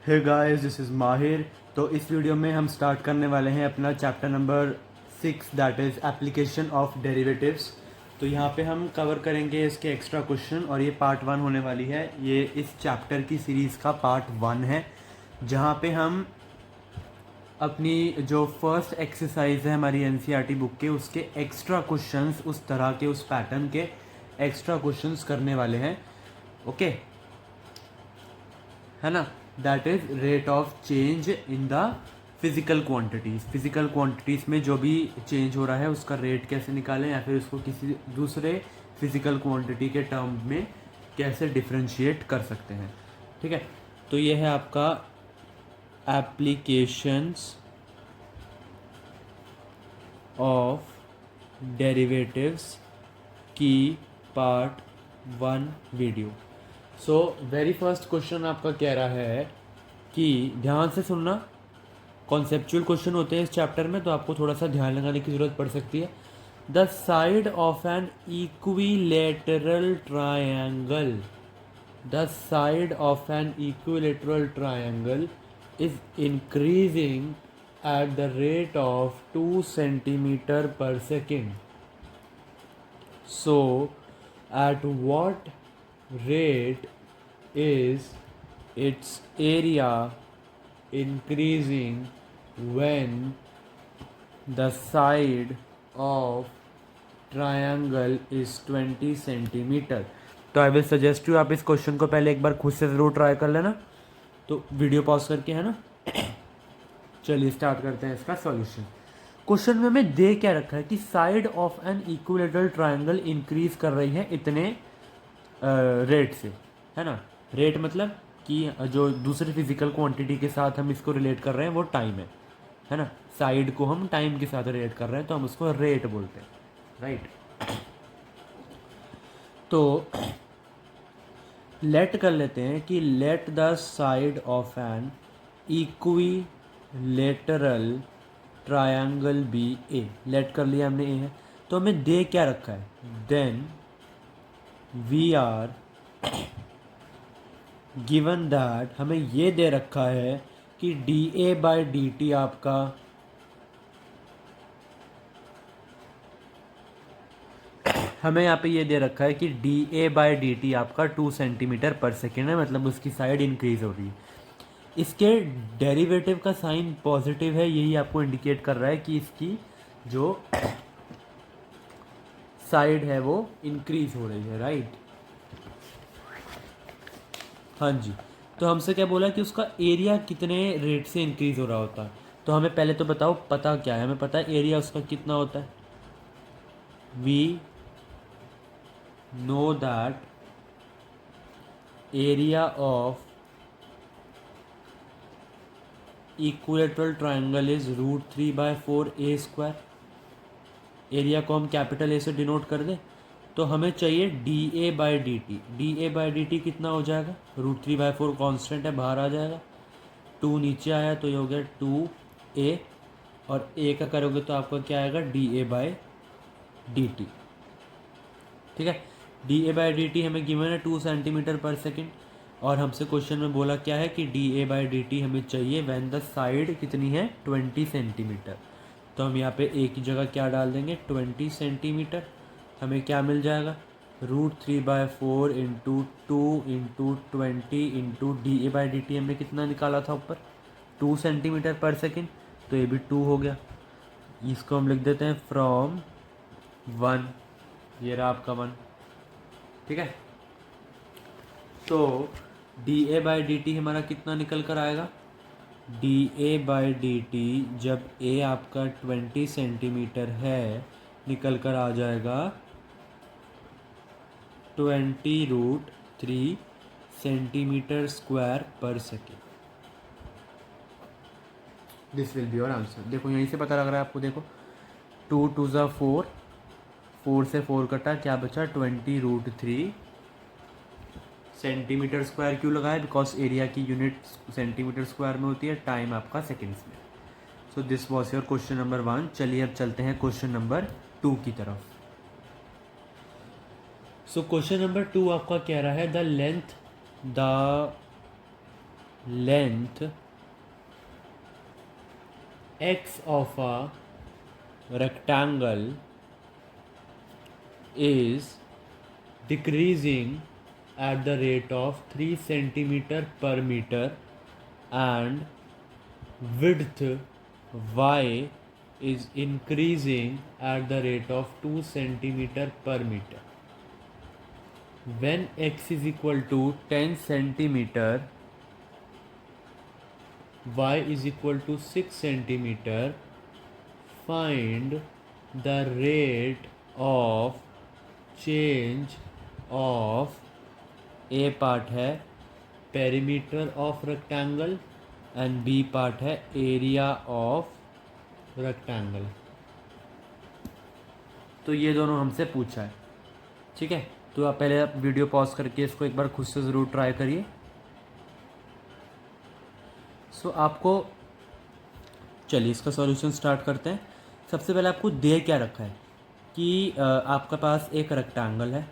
Hey guys, this is माहिर। तो इस वीडियो में हम स्टार्ट करने वाले हैं अपना chapter number 6, that is application of derivatives. तो यहाँ पे हम कवर करेंगे इसके एक्स्ट्रा क्वेश्चन और ये पार्ट 1 होने वाली है। ये इस चैप्टर की सीरीज़ का पार्ट 1 है, जहाँ पे हम अपनी जो फर्स्ट एक्सरसाइज है हमारी एनसीईआरटी बुक के, उसके एक्स्ट्रा क्वेश्चंस, उस तरह के, उस पैटर्न के एक्स्ट्रा क्वेश्चंस करने वाले हैं। ओके, है ना। That is rate of change in the physical quantities. Physical quantities में जो भी चेंज हो रहा है उसका रेट कैसे निकालें, या फिर उसको किसी दूसरे फिजिकल क्वांटिटी के टर्म में कैसे डिफ्रेंशिएट कर सकते हैं। ठीक है, तो ये है आपका एप्लीकेशंस ऑफ डेरिवेटिव्स की part 1 video. So very first question आपका कह रहा है कि ध्यान से सुनना, कॉन्सेप्चुअल क्वेश्चन होते हैं इस चैप्टर में, तो आपको थोड़ा सा ध्यान लगाने की ज़रूरत पड़ सकती है। The side of an equilateral triangle, the side of an equilateral triangle is increasing at the rate of 2 centimeter per second. So at what rate is its area increasing when the side of triangle is 20 centimeter? तो I will suggest you, आप इस question को पहले एक बार खुद से ज़रूर try कर लेना। तो वीडियो पॉज करके, है ना। चलिए स्टार्ट करते हैं इसका सॉल्यूशन। क्वेश्चन में हमें दे क्या रखा है कि side of an equilateral triangle increase कर रही है इतने रेट से, है ना। रेट मतलब कि जो दूसरे फिजिकल क्वांटिटी के साथ हम इसको रिलेट कर रहे हैं वो टाइम है ना। साइड को हम टाइम के साथ रिलेट कर रहे हैं तो हम उसको रेट बोलते हैं, राइट। तो लेट कर लेते हैं कि let the side of an equilateral triangle be A. Let कर लिया हमने ए है, तो हमें दे क्या रखा है, then we are given that, हमें ये दे रखा है कि D A by D T आपका हमें यहाँ पे ये दे रखा है कि D A by D T आपका 2 सेंटीमीटर पर सेकेंड है, मतलब उसकी साइड इंक्रीज हो रही है। इसके डेरिवेटिव का साइन पॉजिटिव है, यही आपको इंडिकेट कर रहा है कि इसकी जो साइड है वो इंक्रीज हो रही है, राइट। हाँ जी, तो हमसे क्या बोला कि उसका एरिया कितने रेट से इंक्रीज हो रहा होता है। तो हमें पहले तो बताओ पता क्या है, हमें पता है एरिया उसका कितना होता है। We know that area of equilateral triangle is √3/4a²। Area को हम कैपिटल ए से डिनोट कर दें, तो हमें चाहिए D A by D T. D A by D T कितना हो जाएगा, √3/4 कॉन्स्टेंट है, बाहर आ जाएगा, 2 नीचे आया तो ये हो गया 2a, और ए का करोगे तो आपका क्या आएगा, D A by D T. ठीक है, D A by D T हमें गिवन है 2 सेंटीमीटर पर सेकेंड, और हमसे क्वेश्चन में बोला क्या है कि D A by D T हमें चाहिए व्हेन द साइड कितनी है, 20 सेंटीमीटर। तो हम यहाँ पे ए की जगह क्या डाल देंगे, 20 सेंटीमीटर। हमें क्या मिल जाएगा, √3/4 into 2 into 20 into D A by D T हमने कितना निकाला था ऊपर, 2 सेंटीमीटर पर सेकेंड, तो ये भी 2 हो गया। इसको हम लिख देते हैं फ्रॉम 1, ये रहा आपका 1। ठीक है, तो D A by D T हमारा कितना निकल कर आएगा, D A by D T जब ए आपका 20 सेंटीमीटर है, निकल कर आ जाएगा 20√3 centimetre square per second. This will be your answer. देखो यहीं से पता लग रहा है आपको, देखो 2 2 ज़ा 4, 4 से 4 कटा, क्या बचा, 20√3 सेंटीमीटर स्क्वायर। क्यों लगाया, बिकॉज एरिया की यूनिट सेंटीमीटर स्क्वायर में होती है, टाइम आपका सेकेंड्स में। So this was your question number 1। चलिए अब चलते हैं क्वेश्चन नंबर 2 की तरफ। सो क्वेश्चन नंबर 2 आपका कह रहा है the length the length x of a rectangle is decreasing at the rate of 3 centimeter per meter and width y is increasing at the rate of 2 centimeter per meter. When x is equal to 10 centimeter, y is equal to 6 centimeter, find the rate of change of a part है perimeter of rectangle and b part है area of rectangle. तो ये दोनों हमसे पूछा है, ठीक है. तो आप पहले वीडियो पॉज करके इसको एक बार खुद से ज़रूर ट्राई करिए. सो आपको चलिए इसका सॉल्यूशन स्टार्ट करते हैं. सबसे पहले आपको दे क्या रखा है कि आपका पास एक रेक्टेंगल है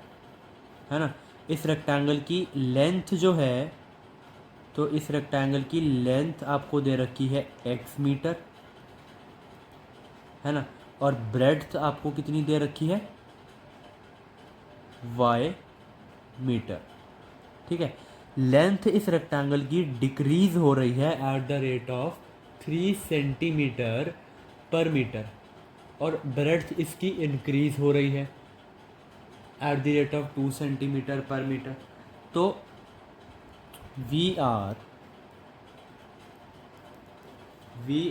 ना. इस रेक्टेंगल की लेंथ जो है, तो इस रेक्टेंगल की लेंथ आपको दे रखी है x मीटर, है ना. और ब्रेड्थ आपको कितनी दे रखी है, y मीटर, ठीक है. लेंथ इस रेक्टेंगल की डिक्रीज हो रही है at the rate of 3 centimetre पर मीटर और ब्रेड्थ इसकी इंक्रीज हो रही है at the rate of 2 centimetre पर मीटर. तो वी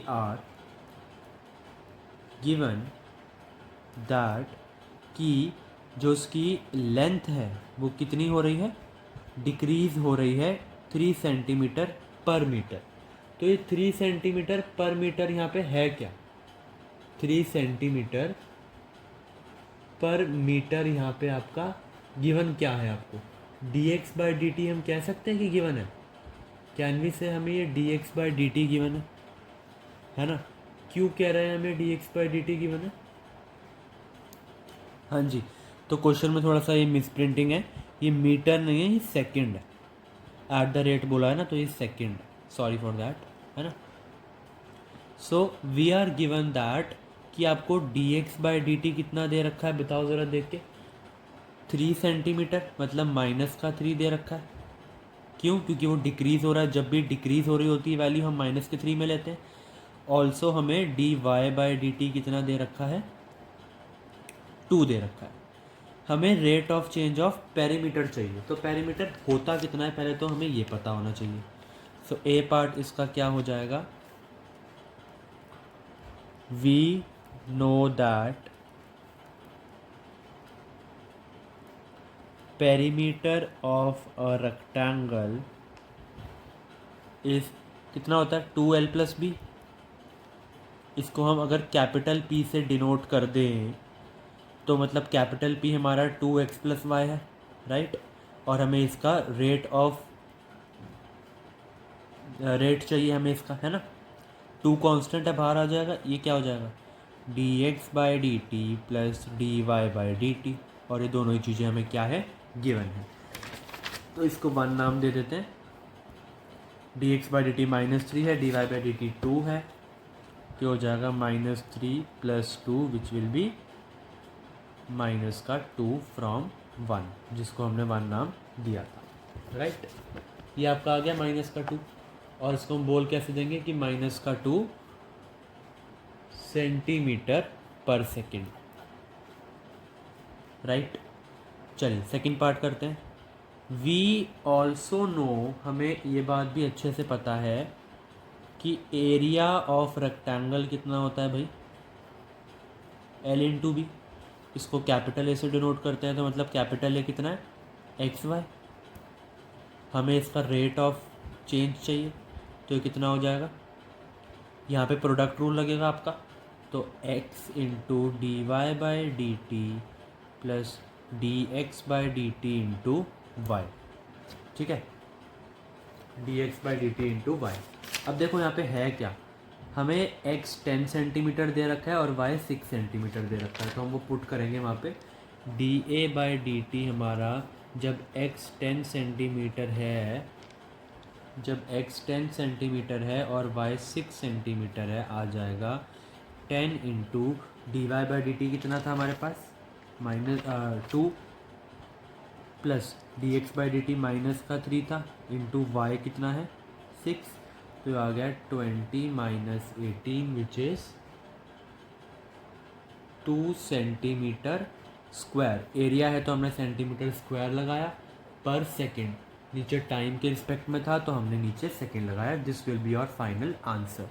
आर गिवन दैट कि जो उसकी लेंथ है वो कितनी हो रही है, डिक्रीज हो रही है 3 सेंटीमीटर पर मीटर. तो ये 3 सेंटीमीटर पर मीटर यहाँ पे है क्या, 3 सेंटीमीटर पर मीटर यहाँ पे आपका गिवन क्या है. आपको dx बाई डी टी हम कह सकते हैं कि गिवन है. कैनवी से हमें ये dx by D T given है ना. क्यों कह रहे हैं हमें dx by D T given है. हाँ जी, तो क्वेश्चन में थोड़ा सा ये मिस प्रिंटिंग है. ये मीटर नहीं है, ये सेकंड है. एट द रेट बोला है ना, तो ये सेकंड है. सॉरी फॉर दैट, है ना. So we are given that कि आपको dx बाई डी टी कितना दे रखा है, बताओ ज़रा देख के. 3 सेंटीमीटर मतलब माइनस का 3 दे रखा है. क्यों, क्योंकि वो डिक्रीज़ हो रहा है. जब भी डिक्रीज़ हो रही होती है वैल्यू हम माइनस के 3 में लेते हैं. ऑल्सो हमें dy बाई डी टी कितना दे रखा है, 2 दे रखा है. हमें rate of change of perimeter चाहिए. तो पेरीमीटर होता कितना है पहले तो हमें ये पता होना चाहिए. सो ए पार्ट इसका क्या हो जाएगा, we know that perimeter of a rectangle is कितना होता है, 2l प्लस बी. इसको हम अगर कैपिटल P से डिनोट कर दें तो मतलब कैपिटल P हमारा 2x प्लस वाई है, राइट. और हमें इसका रेट चाहिए हमें इसका, है ना. 2 कांस्टेंट है, बाहर आ जाएगा. ये क्या हो जाएगा, dx by D T plus dy by D T. और ये दोनों ही चीज़ें हमें क्या है, गिवन है. तो इसको 1 नाम दे देते हैं. dx बाई डी टी -3 है, dy बाई डी टी 2 है. क्या हो जाएगा, -3 plus 2 which will B minus का 2 फ्रॉम 1, जिसको हमने 1 नाम दिया था, राइट. ये आपका आ गया -2. और इसको हम बोल कैसे देंगे कि -2 सेंटीमीटर पर सेकेंड, राइट. चलिए सेकंड पार्ट करते हैं. वी ऑल्सो नो, हमें ये बात भी अच्छे से पता है कि एरिया ऑफ रेक्टेंगल कितना होता है भाई, L इंटू बी. इसको कैपिटल ए से डिनोट करते हैं, तो मतलब कैपिटल ए कितना है, XY. हमें इसका रेट ऑफ चेंज चाहिए, तो ये कितना हो जाएगा, यहाँ पे प्रोडक्ट रूल लगेगा आपका. तो x into D Y by D T plus D X by D T into Y, ठीक है. D X by D T into Y. अब देखो यहाँ पे है क्या, हमें x 10 सेंटीमीटर दे रखा है और y 6 सेंटीमीटर दे रखा है. तो हम वो पुट करेंगे वहाँ पे. D A by D T हमारा जब x 10 सेंटीमीटर है, जब x 10 सेंटीमीटर है और y 6 सेंटीमीटर है, आ जाएगा 10 into D Y by D T कितना था हमारे पास, -2 plus D X by D T minus का 3 था, इंटू वाई कितना है 6, तो आ गया 20 minus 18 which is 2 centimetre square. Area है तो हमने सेंटीमीटर स्क्वायर लगाया पर सेकेंड, नीचे टाइम के रिस्पेक्ट में था तो हमने नीचे सेकेंड लगाया। This will be your final answer.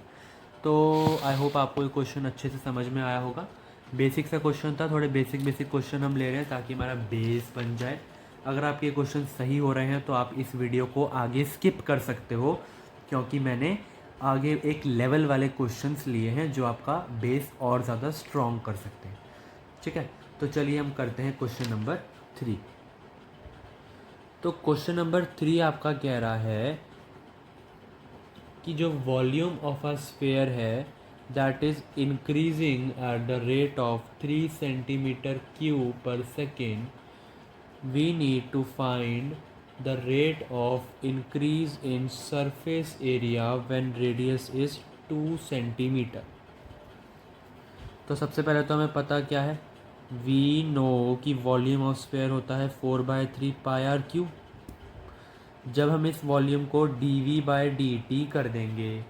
तो आई होप आपको ये क्वेश्चन अच्छे से समझ में आया होगा। बेसिक सा क्वेश्चन था, थोड़े बेसिक क्वेश्चन हम ले रहे हैं ताकि हमारा बेस बन जाए। अगर आपके ये क्वेश्चन सही हो रहे हैं तो आप इस वीडियो को आगे स्किप कर सकते हो, क्योंकि मैंने आगे एक लेवल वाले क्वेश्चंस लिए हैं जो आपका बेस और ज़्यादा स्ट्रॉन्ग कर सकते हैं। ठीक है, तो चलिए हम करते हैं क्वेश्चन नंबर 3। तो क्वेश्चन नंबर 3 आपका कह रहा है कि जो वॉल्यूम ऑफ अ स्फीयर है that is increasing at the rate of 3 centimeter cube per second, we need to find the rate of increase in surface area when radius is 2 centimeter. तो सबसे पहले तो हमें पता क्या है, वी नो कि वॉल्यूम ऑफ स्फीयर होता है 4/3 पाई आर क्यू। जब हम इस वॉल्यूम को D we by D T कर देंगे,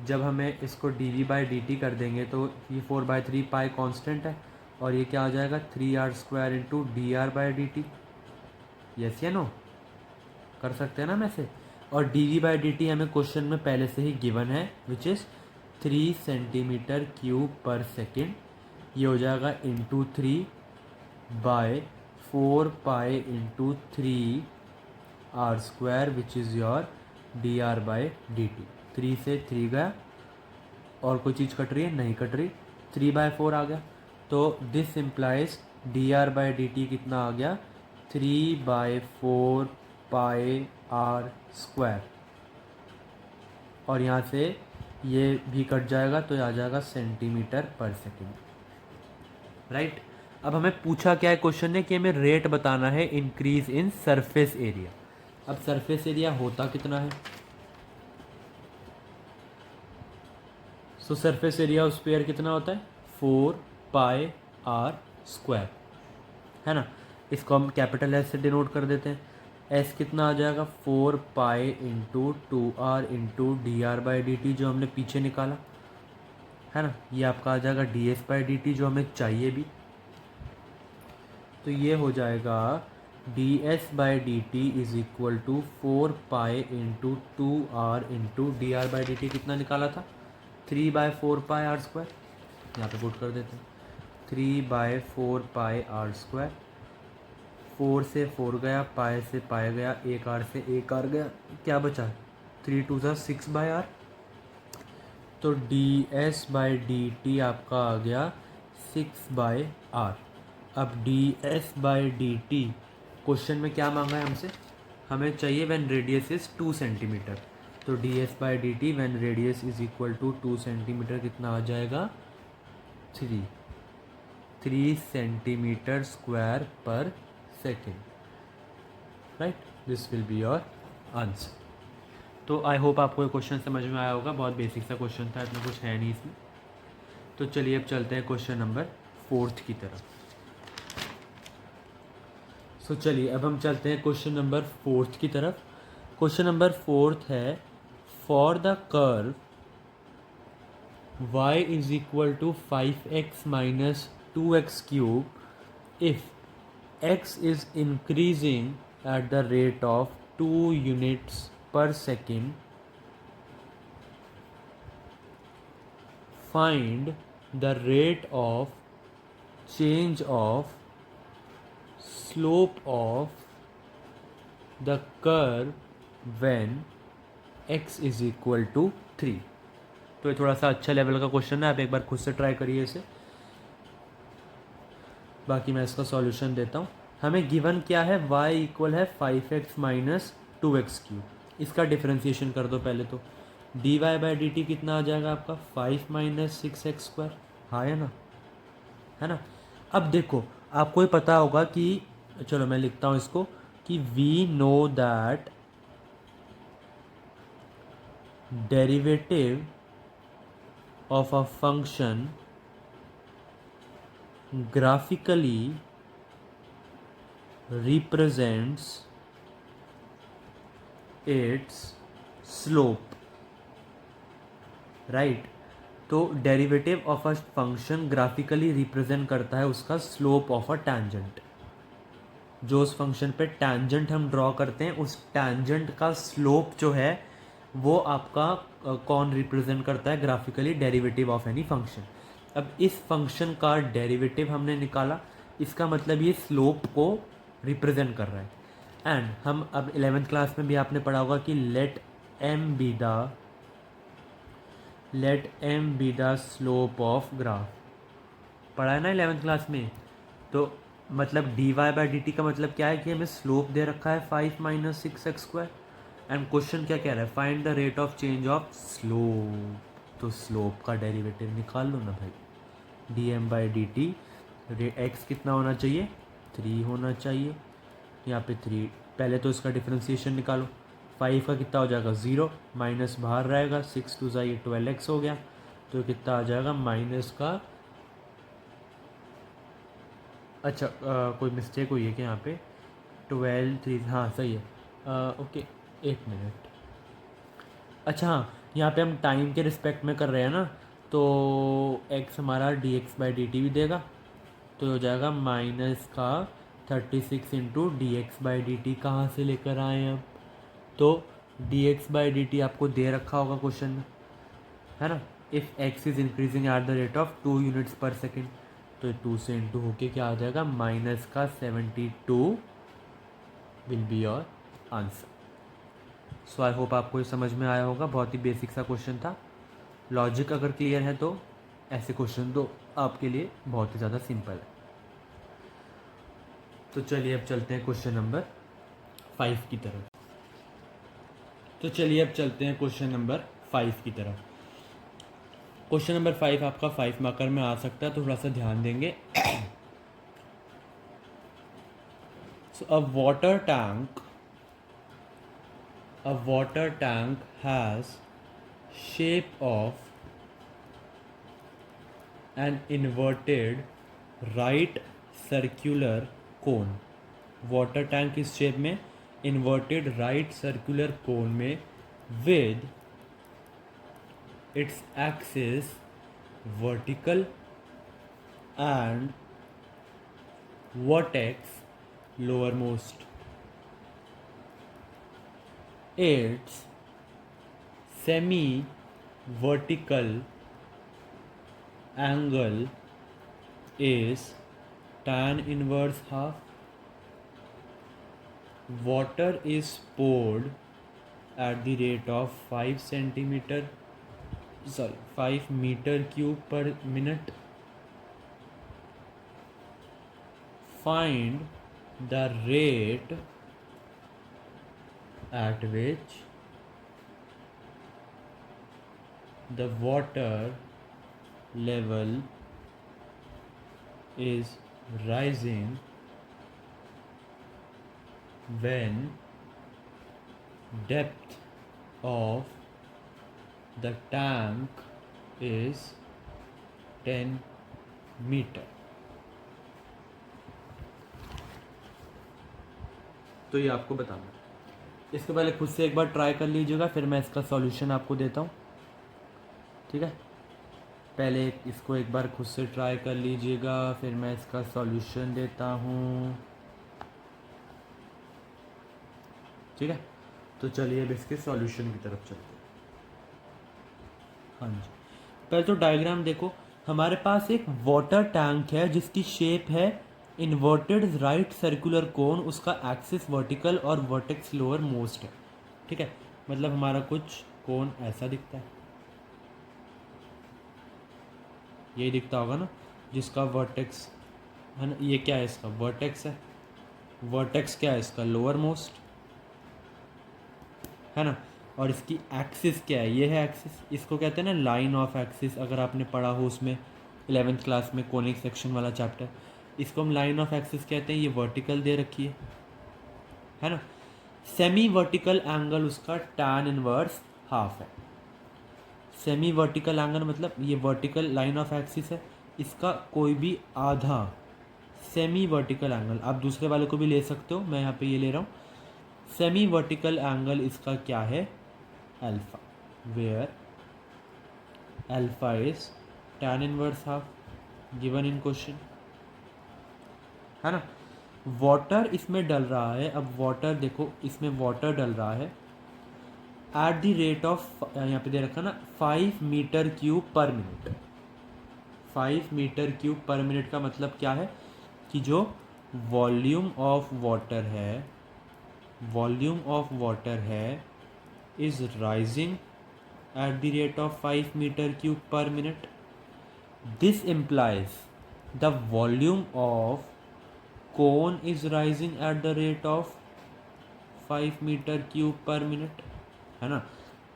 जब हमें इसको D we by D T कर देंगे तो ये 4/3 पाई कॉन्स्टेंट है और ये क्या आ जाएगा 3r² into D R by D T. Yes या नो, कर सकते हैं ना हम ऐसे। और D we by D T हमें क्वेश्चन में पहले से ही गिवन है which is 3 centimeter cube per second. ये हो जाएगा into 3 by 4 pi into 3r² which is your D are by D T. 3 से 3 गया, और कोई चीज़ कट रही है, नहीं कट रही, 3/4 आ गया। तो this implies D R by D T कितना आ गया 3/4 पाई r²। और यहाँ से ये भी कट जाएगा तो ये आ जाएगा सेंटीमीटर पर सेकेंड। राइट, अब हमें पूछा क्या है क्वेश्चन ने कि हमें रेट बताना है इंक्रीज इन सरफेस एरिया। अब सरफेस एरिया होता कितना है, सो सरफेस एरिया ऑफ स्फीयर कितना होता है 4 पाई r², है ना। इसको हम कैपिटल एस से डिनोट कर देते हैं। एस कितना आ जाएगा 4 pi into 2r into D R by D T जो हमने पीछे निकाला, है ना। ये आपका आ जाएगा D S by D T जो हमें चाहिए भी। तो ये हो जाएगा D S by D T is equal to 4 pi into 2r into D R by D T कितना निकाला था 3/4 पाई r²। यहाँ पे पुट कर देते हैं 3/4 पाई r²। 4 से 4 गया, पाई से पाई गया, एक आर से एक आर गया, क्या बचा 3 2 6/r। तो D S by D T आपका आ गया 6/r। अब D S by D T question में क्या मांगा है हमसे, हमें चाहिए व्हेन रेडियस इज़ 2 सेंटीमीटर। तो D S by D T when radius is equal to 2 centimeter कितना आ जाएगा 3 centimeter square per second. Right, this will be your answer. तो आई होप आपको ये क्वेश्चन समझ में आया होगा। बहुत बेसिक सा क्वेश्चन था, इतना कुछ है नहीं इसमें। तो चलिए अब चलते हैं क्वेश्चन नंबर 4 की तरफ। सो चलिए अब हम चलते हैं क्वेश्चन नंबर 4 की तरफ। क्वेश्चन नंबर 4 है for the curve y is equal to 5x minus 2x cube if x is increasing at the rate of 2 units per second, find the rate of change of slope of the curve when x is equal to 3। तो ये थोड़ा सा अच्छा level का question है, आप एक बार खुद से ट्राई करिए इसे, बाकी मैं इसका सॉल्यूशन देता हूँ। हमें गिवन क्या है, y इक्वल है 5x माइनस 2x क्यूब। इसका डिफ्रेंशिएशन कर दो पहले तो। D Y by D T कितना आ जाएगा आपका 5 माइनस 6x²। हाँ है ना, है ना। अब देखो आपको ये पता होगा कि, चलो मैं लिखता हूँ इसको कि we know that derivative of a function graphically represents its slope, right. तो derivative of a function graphically represent करता है उसका स्लोप ऑफ अ टैंजेंट। जो उस फंक्शन पे टैंजेंट हम ड्रॉ करते हैं उस टैंजेंट का स्लोप जो है वो आपका कौन रिप्रेजेंट करता है graphically, derivative of any function. अब इस फंक्शन का डेरिवेटिव हमने निकाला, इसका मतलब ये स्लोप को रिप्रेजेंट कर रहा है। एंड हम अब 11th क्लास में भी आपने पढ़ा होगा कि let M be the slope of graph, पढ़ा है ना 11th क्लास में। तो मतलब dy बाई डी टी का मतलब क्या है कि हमें स्लोप दे रखा है 5 माइनस 6x²। एंड क्वेश्चन क्या कह रहा है, find the rate of change of slope. तो स्लोप का डेरिवेटिव निकाल लो ना भाई, d m by D t, x कितना होना चाहिए 3 होना चाहिए, यहाँ पे 3। पहले तो इसका डिफ्रेंसिएशन निकालो, 5 का कितना हो जाएगा 0, माइनस बाहर रहेगा, 6 टू ज़ा ये 12x हो गया, तो कितना आ जाएगा माइनस का, अच्छा कोई मिस्टेक हुई है क्या यहाँ पे, 12 3, हाँ सही है, ओके 1 मिनट। अच्छा हाँ, यहाँ पे हम टाइम के रिस्पेक्ट में कर रहे हैं ना, तो x हमारा D X by D t भी देगा, तो हो जाएगा माइनस का 36 into D X by D T. कहाँ से लेकर आए हैं अब, तो D X by D T आपको दे रखा होगा क्वेश्चन में, है ना। If x is increasing at the rate of 2 units पर सेकेंड, तो 2 से इंटू होके क्या आ जाएगा माइनस का 72 will be your answer. So I hope आपको ये समझ में आया होगा, बहुत ही बेसिक सा क्वेश्चन था। लॉजिक अगर क्लियर है तो ऐसे क्वेश्चन तो आपके लिए बहुत ही ज़्यादा सिंपल है। तो चलिए अब चलते हैं क्वेश्चन नंबर 5 की तरफ। क्वेश्चन नंबर 5 आपका 5 मार्कर में आ सकता है, तो थोड़ा सा ध्यान देंगे। So a water tank has shape of an inverted right circular cone। Water tank इस शेप में इन्वर्टेड राइट सर्कुलर कोन में with its axis vertical and vertex lowermost। Its semi vertical angle is tan inverse half। Water is poured at the rate of 5 meter cube per minute। Find the rate at which the water level is rising when depth of the tank is 10 meter। तो ये आपको बताना है। इसके पहले खुद से एक बार ट्राई कर लीजिएगा, फिर मैं इसका सॉल्यूशन आपको देता हूँ, ठीक है। पहले इसको एक बार खुद से ट्राई कर लीजिएगा, फिर मैं इसका सॉल्यूशन देता हूँ, ठीक है। तो चलिए अब इसके सॉल्यूशन की तरफ चलते हैं। हाँ जी, पहले तो डायग्राम देखो, हमारे पास एक वाटर टैंक है जिसकी शेप है इन्वर्टेड राइट सर्कुलर कोन, उसका एक्सिस वर्टिकल और वर्टेक्स लोअर मोस्ट है, ठीक है। मतलब हमारा कुछ कोन ऐसा दिखता है, यही दिखता होगा ना, जिसका वर्टेक्स है ना, ये क्या है इसका वर्टेक्स है, वर्टेक्स क्या है इसका लोअर मोस्ट, है ना। और इसकी एक्सिस क्या है, ये है एक्सिस, इसको कहते हैं ना लाइन ऑफ एक्सिस, अगर आपने पढ़ा हो उसमें 11th क्लास में कोनिक सेक्शन वाला चैप्टर, इसको हम लाइन ऑफ एक्सिस कहते हैं। ये वर्टिकल दे रखी है ना। सेमी वर्टिकल एंगल उसका tan इनवर्स हाफ है, सेमी वर्टिकल एंगल मतलब ये वर्टिकल लाइन ऑफ एक्सिस है, इसका कोई भी आधा सेमी वर्टिकल एंगल, आप दूसरे वाले को भी ले सकते हो, मैं यहाँ पे ये ले रहा हूँ। सेमी वर्टिकल एंगल इसका क्या है, alpha, where alpha is tan inverse half given in question, है ना। वाटर इसमें डल रहा है, अब वाटर देखो, इसमें वाटर डल रहा है एट द रेट ऑफ, यहाँ पे दे रखा ना 5 metre cube per minute. 5 metre cube per minute का मतलब क्या है कि जो वॉल्यूम ऑफ वाटर है, वॉल्यूम ऑफ वाटर है is rising at the rate of 5 meter cube per minute. This implies the volume of cone is rising at the rate of 5 meter cube per minute, है ना।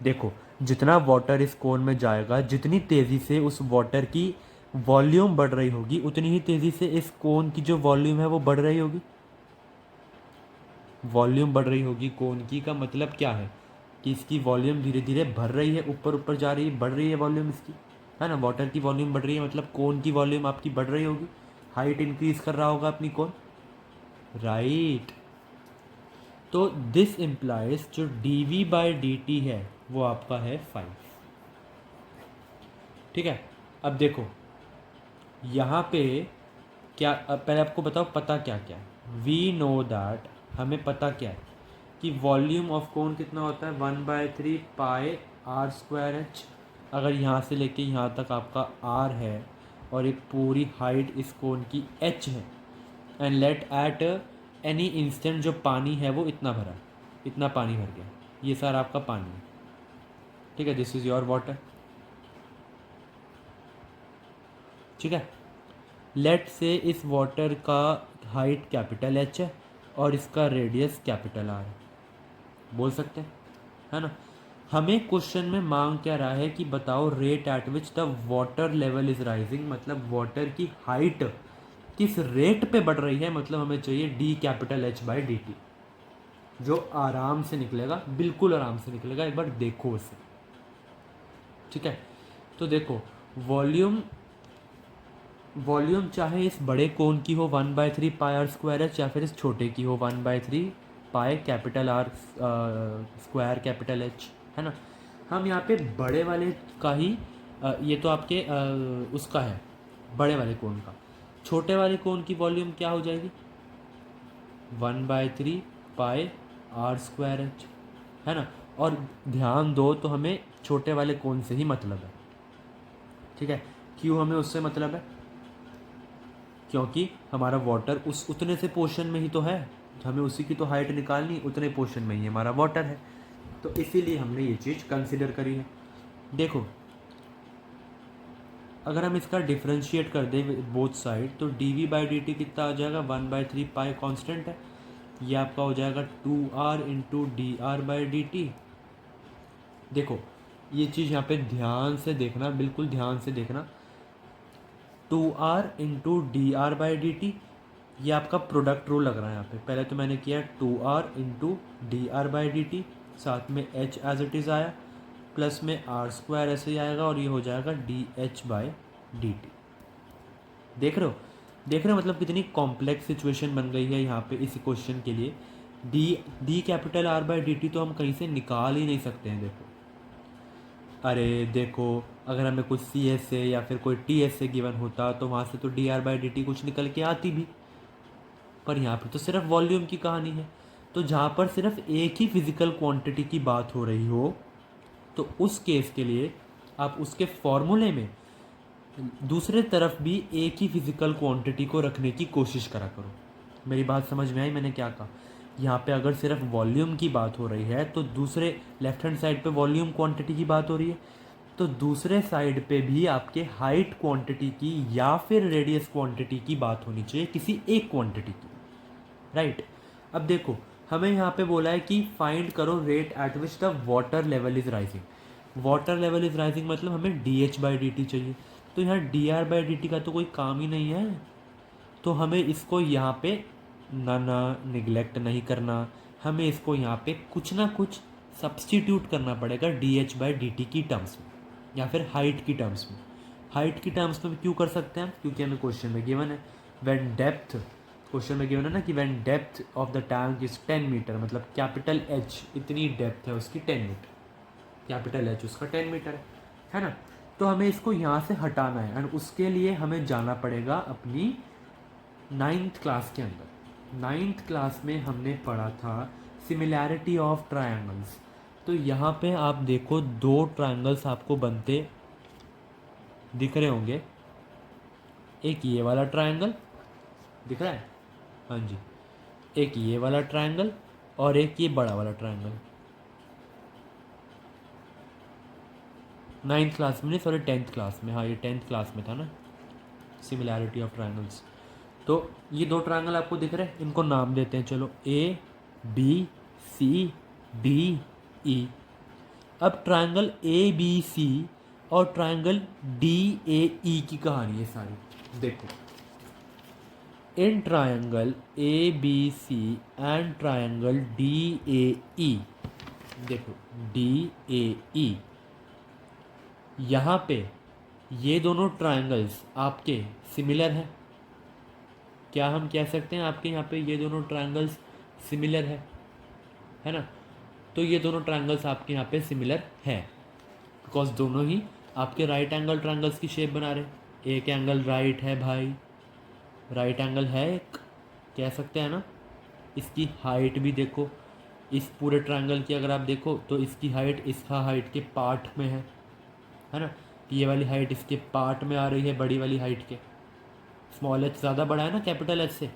देखो जितना water इस कोन में जाएगा, जितनी तेज़ी से उस वाटर की वॉल्यूम बढ़ रही होगी, उतनी ही तेज़ी से इस कोन की जो वॉल्यूम है वो बढ़ रही होगी। वॉल्यूम बढ़ रही होगी कोन की का मतलब क्या है कि इसकी वॉल्यूम धीरे धीरे भर रही है, ऊपर ऊपर जा रही है, बढ़ रही है वॉल्यूम इसकी, है ना। वाटर की वॉल्यूम बढ़ रही है मतलब कोन की वॉल्यूम आपकी बढ़ रही होगी, हाइट इंक्रीज कर रहा होगा अपनी कोन, राइट। तो दिस इम्प्लाइज जो dv/dt है वो आपका है 5, ठीक है। अब देखो यहाँ पे क्या, पहले आपको बताओ पता क्या क्या है। वी नो दैट, हमें पता क्या है कि वॉल्यूम ऑफ कोन कितना होता है 1/3 पाई आर स्क्वायर एच। अगर यहाँ से लेके यहाँ तक आपका आर है और एक पूरी हाइट इस कोन की एच है, and let at any instant जो पानी है वो इतना भरा, इतना पानी भर गया, ये सारा आपका पानी है, ठीक है। दिस इज़ योर वाटर, ठीक है। लेट से इस वाटर का हाइट कैपिटल एच है और इसका रेडियस कैपिटल आर है, बोल सकते हैं, है ना। हमें क्वेश्चन में मांग क्या रहा है कि बताओ rate at which the water level is rising, मतलब वाटर की हाइट किस रेट पे बढ़ रही है, मतलब हमें चाहिए D capital H by D T, जो आराम से निकलेगा, बिल्कुल आराम से निकलेगा, एक बार देखो उसे, ठीक है। तो देखो वॉल्यूम, वॉल्यूम चाहे इस बड़े कोन की हो 1/3 पाई आर स्क्वायर एच, या फिर इस छोटे की हो 1/3 pi capital R square capital H, है ना। हम यहाँ पे बड़े वाले का ही ये तो आपके उसका है बड़े वाले कोन का, छोटे वाले कोन की वॉल्यूम क्या हो जाएगी 1/3 पाई आर स्क्वायर एच, है ना। और ध्यान दो तो हमें छोटे वाले कोन से ही मतलब है, ठीक है। क्यों हमें उससे मतलब है, क्योंकि हमारा वाटर उस उतने से पोर्शन में ही तो है, हमें उसी की तो हाइट निकालनी, उतने पोर्शन में ही हमारा वाटर है, तो इसीलिए हमने ये चीज़ कंसिडर करी है। देखो अगर हम इसका डिफ्रेंशिएट कर दें बोथ साइड, तो dv/dt कितना आ जाएगा 1/3 पाई कांस्टेंट है, ये आपका हो जाएगा 2r इंटू dr/dt। देखो ये चीज़ यहाँ पे ध्यान से देखना, बिल्कुल ध्यान से देखना, 2r इंटू dr/dt, ये आपका प्रोडक्ट रूल लग रहा है यहाँ पे। पहले तो मैंने किया 2r इंटू dr/dt, साथ में h एज इट इज़ आया, प्लस में आर स्क्वायर ऐसे ही आएगा और ये हो जाएगा dh/dt। देख रहे हो, देख रहे हो मतलब कितनी कॉम्प्लेक्स सिचुएशन बन गई है यहाँ पे इस क्वेश्चन के लिए। डी कैपिटल r/dt तो हम कहीं से निकाल ही नहीं सकते हैं। देखो अरे देखो अगर हमें कुछ सी एस से या फिर कोई टी एस से गिवन होता तो वहाँ से तो dr/dt कुछ निकल के आती भी, पर यहाँ पर तो सिर्फ वॉल्यूम की कहानी है। तो जहाँ पर सिर्फ एक ही फिजिकल क्वांटिटी की बात हो रही हो, तो उस केस के लिए आप उसके फॉर्मूले में दूसरे तरफ भी एक ही फिजिकल क्वांटिटी को रखने की कोशिश करा करो। मेरी बात समझ में आई मैंने क्या कहा। यहाँ पे अगर सिर्फ वॉल्यूम की बात हो रही है तो दूसरे लेफ्ट हैंड साइड पे वॉल्यूम क्वांटिटी की बात हो रही है, तो दूसरे साइड पे भी आपके हाइट क्वांटिटी की या फिर रेडियस क्वांटिटी की बात होनी चाहिए, किसी एक क्वांटिटी की, राइट। अब देखो हमें यहाँ पे बोला है कि फाइंड करो rate at which the water level is rising. Water level is rising मतलब हमें dh/dt चाहिए, तो यहाँ dr/dt का तो कोई काम ही नहीं है, तो हमें इसको यहाँ पे ना निगलेक्ट नहीं करना, हमें इसको यहाँ पे कुछ ना कुछ सब्स्टिट्यूट करना पड़ेगा dh/dt की टर्म्स में। या फिर हाइट की टर्म्स में। हाइट की टर्म्स में क्यों कर सकते हैं हम, क्योंकि हमें क्वेश्चन में गिवन है व्हेन डेप्थ, क्वेश्चन में गिवन है ना कि when depth of the tank is 10 metre, मतलब कैपिटल एच इतनी डेप्थ है उसकी 10 मीटर, कैपिटल एच उसका 10 मीटर है ना। तो हमें इसको यहाँ से हटाना है एंड उसके लिए हमें जाना पड़ेगा अपनी 9th क्लास के अंदर। 9th क्लास में हमने पढ़ा था सिमिलैरिटी ऑफ ट्रायंगल्स। तो यहाँ पे आप देखो दो ट्रायंगल्स आपको बनते दिख रहे होंगे, एक ये वाला ट्रायंगल दिख रहा है, हाँ जी, एक ये वाला ट्रायंगल और एक ये बड़ा वाला ट्रायंगल। 9th क्लास में नहीं, सॉरी 10th क्लास में, हाँ ये 10th क्लास में था ना, सिमिलैरिटी ऑफ ट्रायंगल्स। तो ये दो ट्रायंगल आपको दिख रहे हैं, इनको नाम देते हैं चलो ए बी सी डी ई। अब ट्रायंगल ए बी सी और ट्रायंगल डी ए ई की कहानी है सारी। देखो in triangle A B C and triangle D A E, देखो डी ए ई, यहाँ पे ये दोनों ट्रायंगल्स आपके सिमिलर हैं। क्या हम कह सकते हैं आपके यहाँ पे ये दोनों ट्रायंगल्स सिमिलर है ना। तो ये दोनों ट्रायंगल्स आपके यहाँ पे सिमिलर हैं बिकॉज दोनों ही आपके राइट एंगल ट्रायंगल्स की शेप बना रहे हैं। एक एंगल राइट है भाई, राइट एंगल है एक, कह सकते हैं ना। इसकी हाइट भी देखो, इस पूरे ट्रायंगल की अगर आप देखो तो इसकी हाइट इसका हाइट के पार्ट में है ना। ये वाली हाइट इसके पार्ट में आ रही है, बड़ी वाली हाइट के। स्मॉल एच ज़्यादा बड़ा है ना कैपिटल एच से।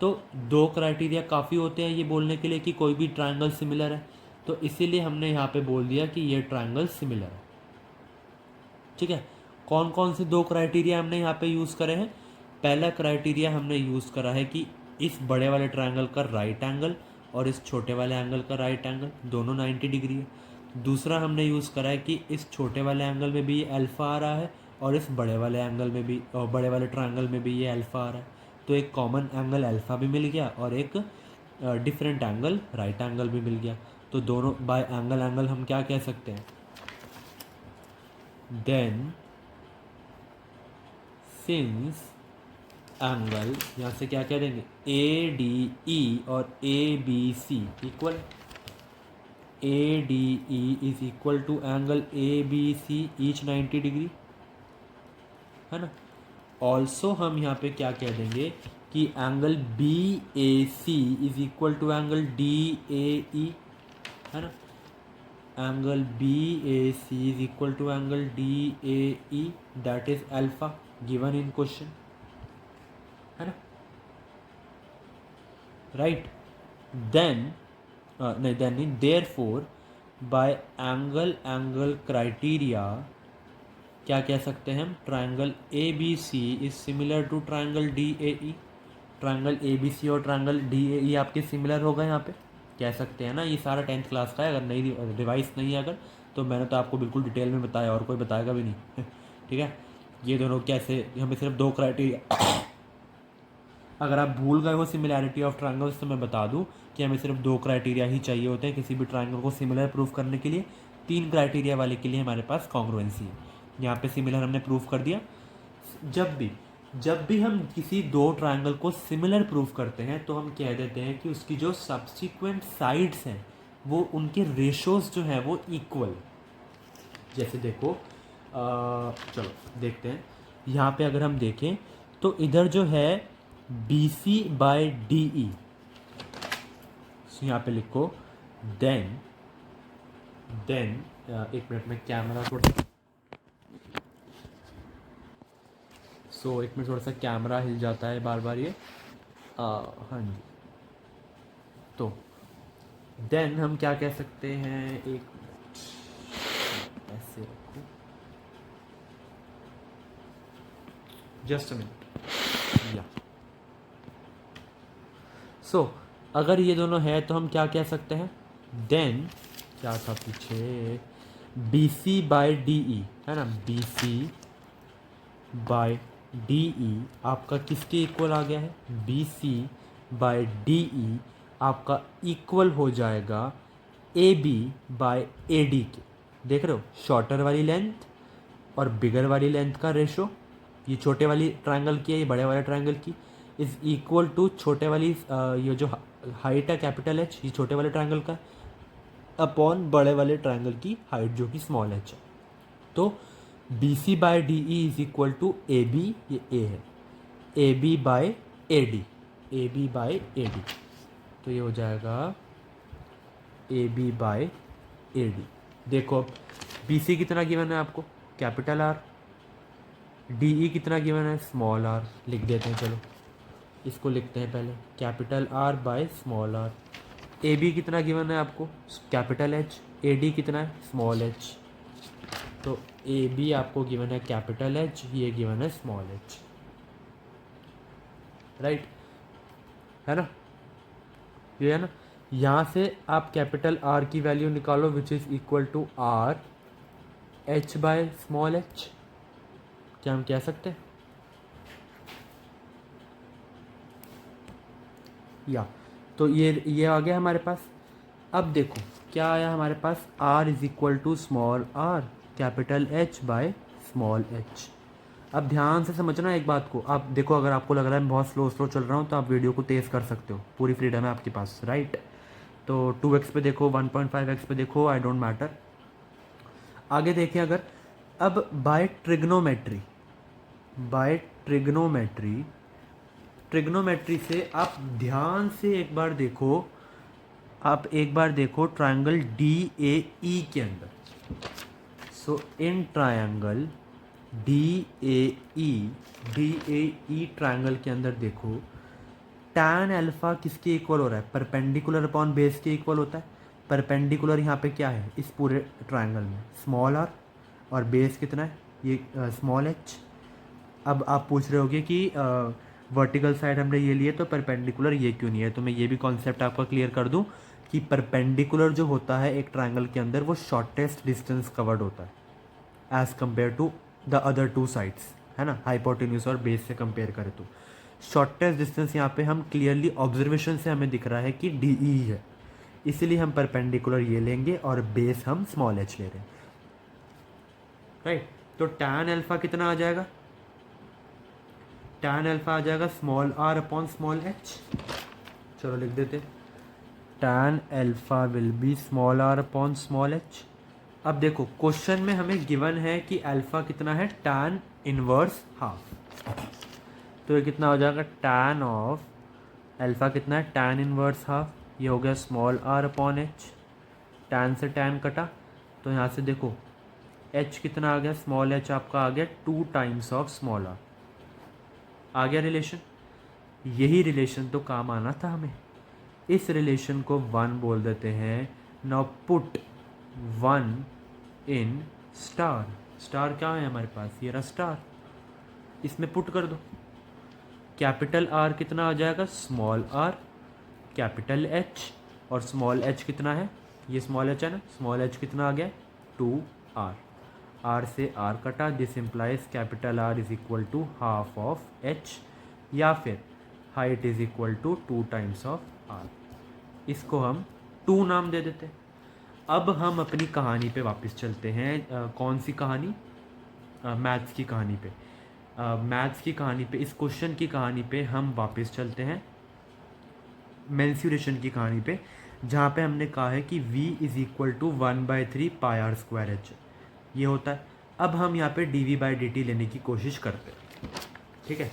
तो दो क्राइटेरिया काफ़ी होते हैं ये बोलने के लिए कि कोई भी ट्रायंगल सिमिलर है, तो इसीलिए हमने यहाँ पे बोल दिया कि ये ट्रायंगल सिमिलर है। ठीक है, कौन कौन से दो क्राइटेरिया हमने यहाँ पे यूज़ करे हैं। पहला क्राइटेरिया हमने यूज़ करा है कि इस बड़े वाले ट्रायंगल का राइट एंगल और इस छोटे वाले एंगल का राइट एंगल दोनों 90 डिग्री है। दूसरा हमने यूज़ करा है कि इस छोटे वाले एंगल में भी ये अल्फ़ा आ रहा है और इस बड़े वाले एंगल में भी, और बड़े वाले ट्रायंगल में भी ये अल्फ़ा आ रहा है। तो एक कॉमन एंगल अल्फ़ा भी मिल गया और एक डिफरेंट एंगल राइट एंगल भी मिल गया। तो दोनों बाय एंगल एंगल हम क्या कह सकते हैं, देन सिंस एंगल, यहाँ से क्या कह देंगे, ए डी ई और A B C equal, A D E is equal to angle A B C each 90 degree है ना। ऑल्सो हम यहाँ पे क्या कह देंगे कि angle B A C is equal to angle D A E है ना। Angle B A C is equal to angle D A E, that is alpha given in question है ना, राइट। देन नहीं, देन नहीं, therefore by angle angle criteria क्या कह सकते हैं हम, triangle A B C is similar to triangle D A E. Triangle A B C और ट्रायंगल डी ए ई आपके सिमिलर हो गए यहाँ पे, कह सकते हैं ना। ये सारा 10th क्लास का है, अगर नहीं रिवाइज नहीं है अगर, तो मैंने तो आपको बिल्कुल डिटेल में बताया और कोई बताएगा भी नहीं ठीक है। ये दोनों कैसे, हमें सिर्फ दो क्राइटेरिया अगर आप भूल गए हो सिमिलैरिटी ऑफ ट्रायंगल्स तो मैं बता दूं कि हमें सिर्फ दो क्राइटेरिया ही चाहिए होते हैं किसी भी ट्रायंगल को सिमिलर प्रूफ करने के लिए। 3 क्राइटेरिया वाले के लिए हमारे पास कॉन्ग्रुएंसी है। यहाँ पे सिमिलर हमने प्रूफ कर दिया। जब भी हम किसी दो ट्रायंगल को सिमिलर प्रूफ करते हैं तो हम कह देते हैं कि उसकी जो सब्सिक्वेंट साइड्स हैं वो उनके रेशोज जो हैं वो इक्वल। जैसे देखो चलो देखते हैं, यहाँ पे अगर हम देखें तो इधर जो है B C by D E, यहाँ पे लिखो देन एक मिनट में कैमरा थोड़ा एक मिनट थोड़ा सा कैमरा हिल जाता है बार बार ये, हाँ जी। तो देन हम क्या कह सकते हैं, एक ऐसे रखो, जस्ट अ मिनट या अगर ये दोनों है तो हम क्या कह सकते हैं, देन क्या था पीछे, B C by D E है ना, B C by D E आपका किसके इक्वल आ गया है, B C by D E आपका इक्वल हो जाएगा A B by A D के। देख रहे हो, शॉर्टर वाली लेंथ और बिगर वाली लेंथ का रेशो, ये छोटे वाली ट्रायंगल की है, ये बड़े वाले ट्रायंगल की, इज इक्वल टू छोटे वाली ये जो हाइट है कैपिटल एच, ये छोटे वाले ट्रायंगल का, अपॉन बड़े वाले ट्रायंगल की हाइट जो कि स्मॉल एच है। तो B C by D E is equal to A B, ये ए है, A B by A D, A B by A D, तो ये हो जाएगा A B by A D. देखो अब बी सी कितना गिवन है आपको, कैपिटल आर, डी ई कितना गिवन है, स्मॉल आर, लिख देते हैं, चलो इसको लिखते हैं पहले, capital R by small r. A B कितना गिवन है आपको, कैपिटल एच, ए डी कितना है, स्मॉल एच, तो ए बी आपको गिवन है कैपिटल एच, ये गिवन है स्मॉल एच, राइट है ना, ये है ना। यहाँ से आप कैपिटल आर की वैल्यू निकालो which is equal to r h by small h, क्या हम कह सकते हैं, या तो ये आ गया हमारे पास। अब देखो क्या आया हमारे पास, r is equal to small r capital h by small h। अब ध्यान से समझना एक बात को, आप देखो अगर आपको लग रहा है मैं बहुत स्लो चल रहा हूँ तो आप वीडियो को तेज़ कर सकते हो, पूरी फ्रीडम है आपके पास, राइट। तो 2x पे देखो, 1.5x पे देखो, आई डोंट मैटर। आगे देखें अगर, अब बाय ट्रिग्नोमेट्री, बाय ट्रिग्नोमेट्री से आप ध्यान से एक बार देखो, आप एक बार देखो ट्रायंगल डी ए ई के अंदर। So in triangle D A E triangle के अंदर देखो, टैन अल्फा किसके इक्वल हो रहा है, परपेंडिकुलर अपॉन बेस के इक्वल होता है। परपेंडिकुलर यहाँ पे क्या है इस पूरे ट्रायंगल में, स्मॉल आर, और बेस कितना है ये स्मॉल एच। अब आप पूछ रहे होगे कि वर्टिकल साइड हमने ये लिए तो परपेंडिकुलर ये क्यों नहीं है, तो मैं ये भी कॉन्सेप्ट आपका क्लियर कर दूं कि परपेंडिकुलर जो होता है एक ट्रायंगल के अंदर वो शॉर्टेस्ट डिस्टेंस कवर्ड होता है as compare to the other two sides, है ना, हाइपोटेन्यूज और बेस से कंपेयर करें तो शॉर्टेस्ट डिस्टेंस यहाँ पे हम क्लियरली ऑब्जर्वेशन से हमें दिख रहा है कि डी ई है, इसीलिए हम परपेंडिकुलर ये लेंगे और बेस हम स्मॉल एच ले रहे हैं, राइट। तो टैन अल्फा कितना आ जाएगा, टैन अल्फा आ जाएगा small r upon small h, चलो लिख देते, tan alpha will be small r upon small h. अब देखो क्वेश्चन में हमें गिवन है कि अल्फा कितना है, टैन इनवर्स हाफ, तो ये कितना हो जाएगा, टैन ऑफ अल्फा कितना है, टैन इनवर्स हाफ, ये हो गया small r upon h, tan से टैन कटा, तो यहाँ से देखो एच कितना आ गया, स्मॉल एच आपका आ गया 2 टाइम्स ऑफ स्मॉल आर, आ गया रिलेशन। यही रिलेशन तो काम आना था हमें, इस रिलेशन को 1 बोल देते हैं। Now put 1 in star, star क्या है हमारे पास, ये रहा स्टार, इसमें पुट कर दो, कैपिटल आर कितना आ जाएगा, स्मॉल आर कैपिटल एच, और स्मॉल एच कितना है, ये स्मॉल एच है ना, स्मॉल एच कितना आ गया 2 आर, आर से आर कटा, this implies capital R is equal to half of H, या फिर height is equal to 2 times of R, इसको हम 2 नाम दे देते हैं। अब हम अपनी कहानी पे वापस चलते हैं, कौन सी कहानी, मैथ्स की कहानी पे, मैथ्स की कहानी पे, इस क्वेश्चन की कहानी पे हम वापस चलते हैं, मेंसुरेशन की कहानी पे, जहाँ पे हमने कहा है कि v is equal to 1/3 pi are square h, ये होता है। अब हम यहाँ पे D we by D t लेने की कोशिश करते हैं, ठीक है।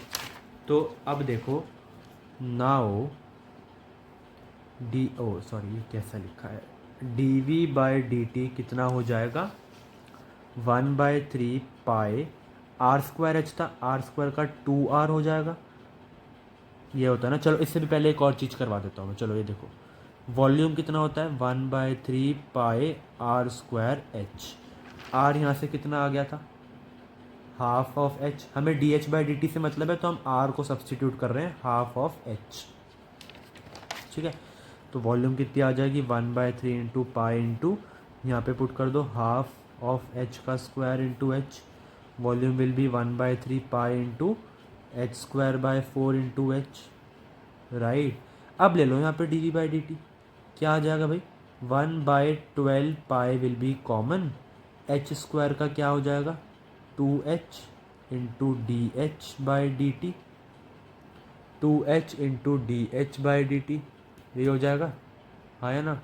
तो अब देखो नाउ डी ओ सॉरी ये कैसा लिखा है, D we by D T कितना हो जाएगा, 1/3 पाई आर स्क्वायर एच था, आर स्क्वायर का 2r हो जाएगा, ये होता है ना। चलो इससे भी पहले एक और चीज़ करवा देता हूँ मैं, चलो ये देखो वॉल्यूम कितना होता है, 1/3 pi are square H, are यहाँ से कितना आ गया था, हाफ ऑफ एच, हमें D H by D T से मतलब है तो हम आर को सब्सटीट्यूट कर रहे हैं, हाफ ऑफ एच, ठीक है। तो वॉल्यूम कितनी आ जाएगी, 1/3 इंटू पाई इंटू यहाँ पे पुट कर दो हाफ ऑफ एच का square into H, volume will be 1/3 pi into H square by 4 into H, right. अब ले लो यहाँ पे D we by D T, क्या आ जाएगा भाई, 1/12 pi will be common, H square का क्या हो जाएगा 2h into D H by D T, 2h into D H by D T, ये हो जाएगा, आया ना।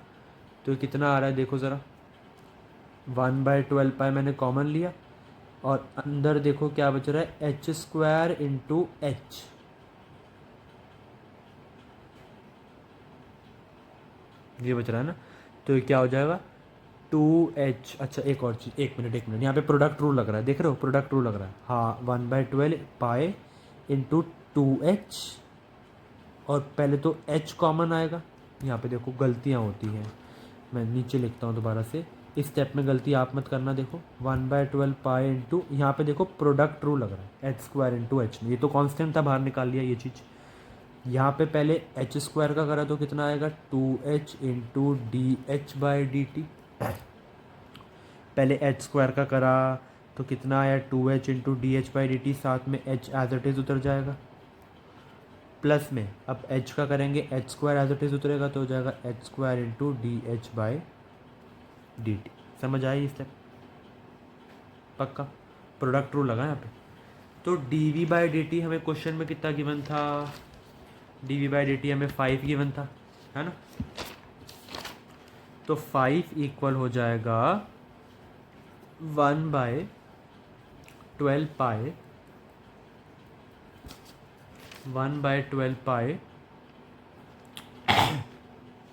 तो कितना आ रहा है देखो ज़रा, 1/12 पाई मैंने कॉमन लिया और अंदर देखो क्या बच रहा है, एच स्क्वायर इंटू एच, ये बच रहा है ना। तो ये क्या हो जाएगा, 2h। अच्छा एक और चीज़, एक मिनट यहाँ पे प्रोडक्ट रूल लग रहा है, देख रहे हो प्रोडक्ट रूल लग रहा है, हाँ 1/12 पाए इंटू 2h, और पहले तो h कॉमन आएगा, यहाँ पे देखो गलतियाँ होती हैं, मैं नीचे लिखता हूँ दोबारा से, इस स्टेप में गलती आप मत करना। देखो 1/12 पाए इंटू, यहाँ पे देखो प्रोडक्ट रूल लग रहा है, एच स्क्वायर इंटू एच, ये तो कांस्टेंट था, बाहर निकाल लिया ये चीज़। यहाँ पे पहले एच स्क्वायर का करा तो कितना आएगा, 2h into D H by D T, पहले एच स्क्वायर का करा तो कितना आया, 2h into D H by D T, साथ में h एज इट इज़ उतर जाएगा, प्लस में अब h का करेंगे, h square as it is उतरेगा तो हो जाएगा h square into D H by D t. समझ आई स्टेप, पक्का प्रोडक्ट रूल लगा यहाँ पे। तो d we by D T हमें क्वेश्चन में कितना गिवन था, d we by D T हमें 5 गिवन था, है ना। तो 5 इक्वल हो जाएगा 1/12 पाए, 1/12 पाए,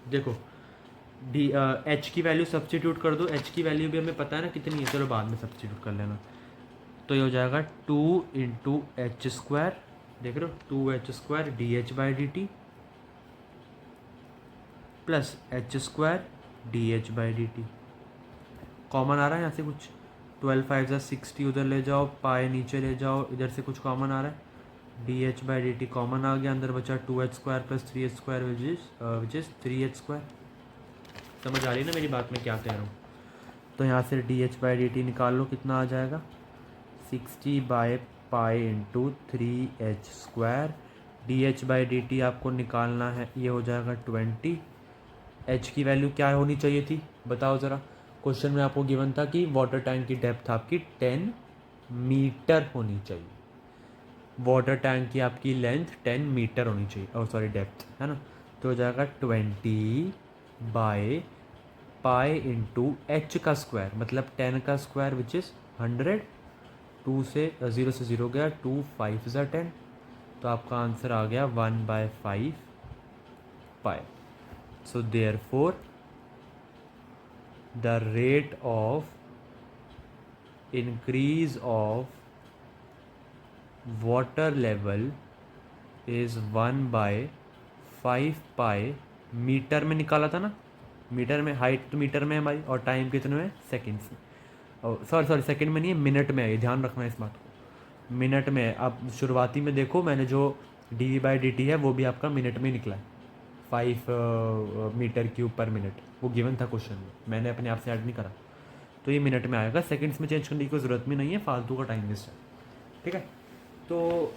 देखो डी एच की वैल्यू सब्स्टिट्यूट कर दो, एच की वैल्यू भी हमें पता है ना कितनी है, चलो बाद में सब्स्टिट्यूट कर लेना। तो ये हो जाएगा 2 इंटू एच स्क्वायर, देख रहे हो 2h square D H by D T, plus H square D H by D T, common आ रहा है यहाँ से कुछ, 12 5 60, उधर ले जाओ, पाए नीचे ले जाओ, इधर से कुछ कॉमन आ रहा है, D H by D T common आ गया, अंदर बचा 2h square plus 3h square which is 3h square. समझ आ रही है ना मेरी बात में क्या कह रहा हूँ। तो यहाँ से D H by D T निकाल लो, कितना आ जाएगा, 60 by pi into 3h square, D H by D T आपको निकालना है, ये हो जाएगा 20। h की वैल्यू क्या होनी चाहिए थी बताओ ज़रा, क्वेश्चन में आपको गिवन था कि वाटर टैंक की डेप्थ आपकी 10 मीटर होनी चाहिए, वाटर टैंक की आपकी लेंथ 10 मीटर होनी चाहिए, और सॉरी डेप्थ, है ना। तो हो जाएगा 20 बाय पाई इंटू एच का स्क्वायर, मतलब 10 का स्क्वायर विच इज़ 100, 2 से 0 से 0 गया, 2 5 ज़ा 10, तो आपका आंसर आ गया 1/5 pi. So therefore the rate of increase of water level is 1/5 pi, metre में निकाला था ना, मीटर में, हाइट तो मीटर में है हमारी, और टाइम कितने में, सेकेंड्स में, और सॉरी सेकंड में नहीं है, मिनट में है, ये ध्यान रखना है इस बात को, मिनट में है। आप शुरुआती में देखो मैंने जो d we by D t है वो भी आपका मिनट में निकला है, 5 मीटर क्यूब पर मिनट, वो गिवन था क्वेश्चन में, मैंने अपने आप से ऐड नहीं करा, तो ये मिनट में आएगा, सेकंड्स में चेंज करने की कोई ज़रूरत भी नहीं है, फालतू का टाइम वेस्ट है, ठीक है। तो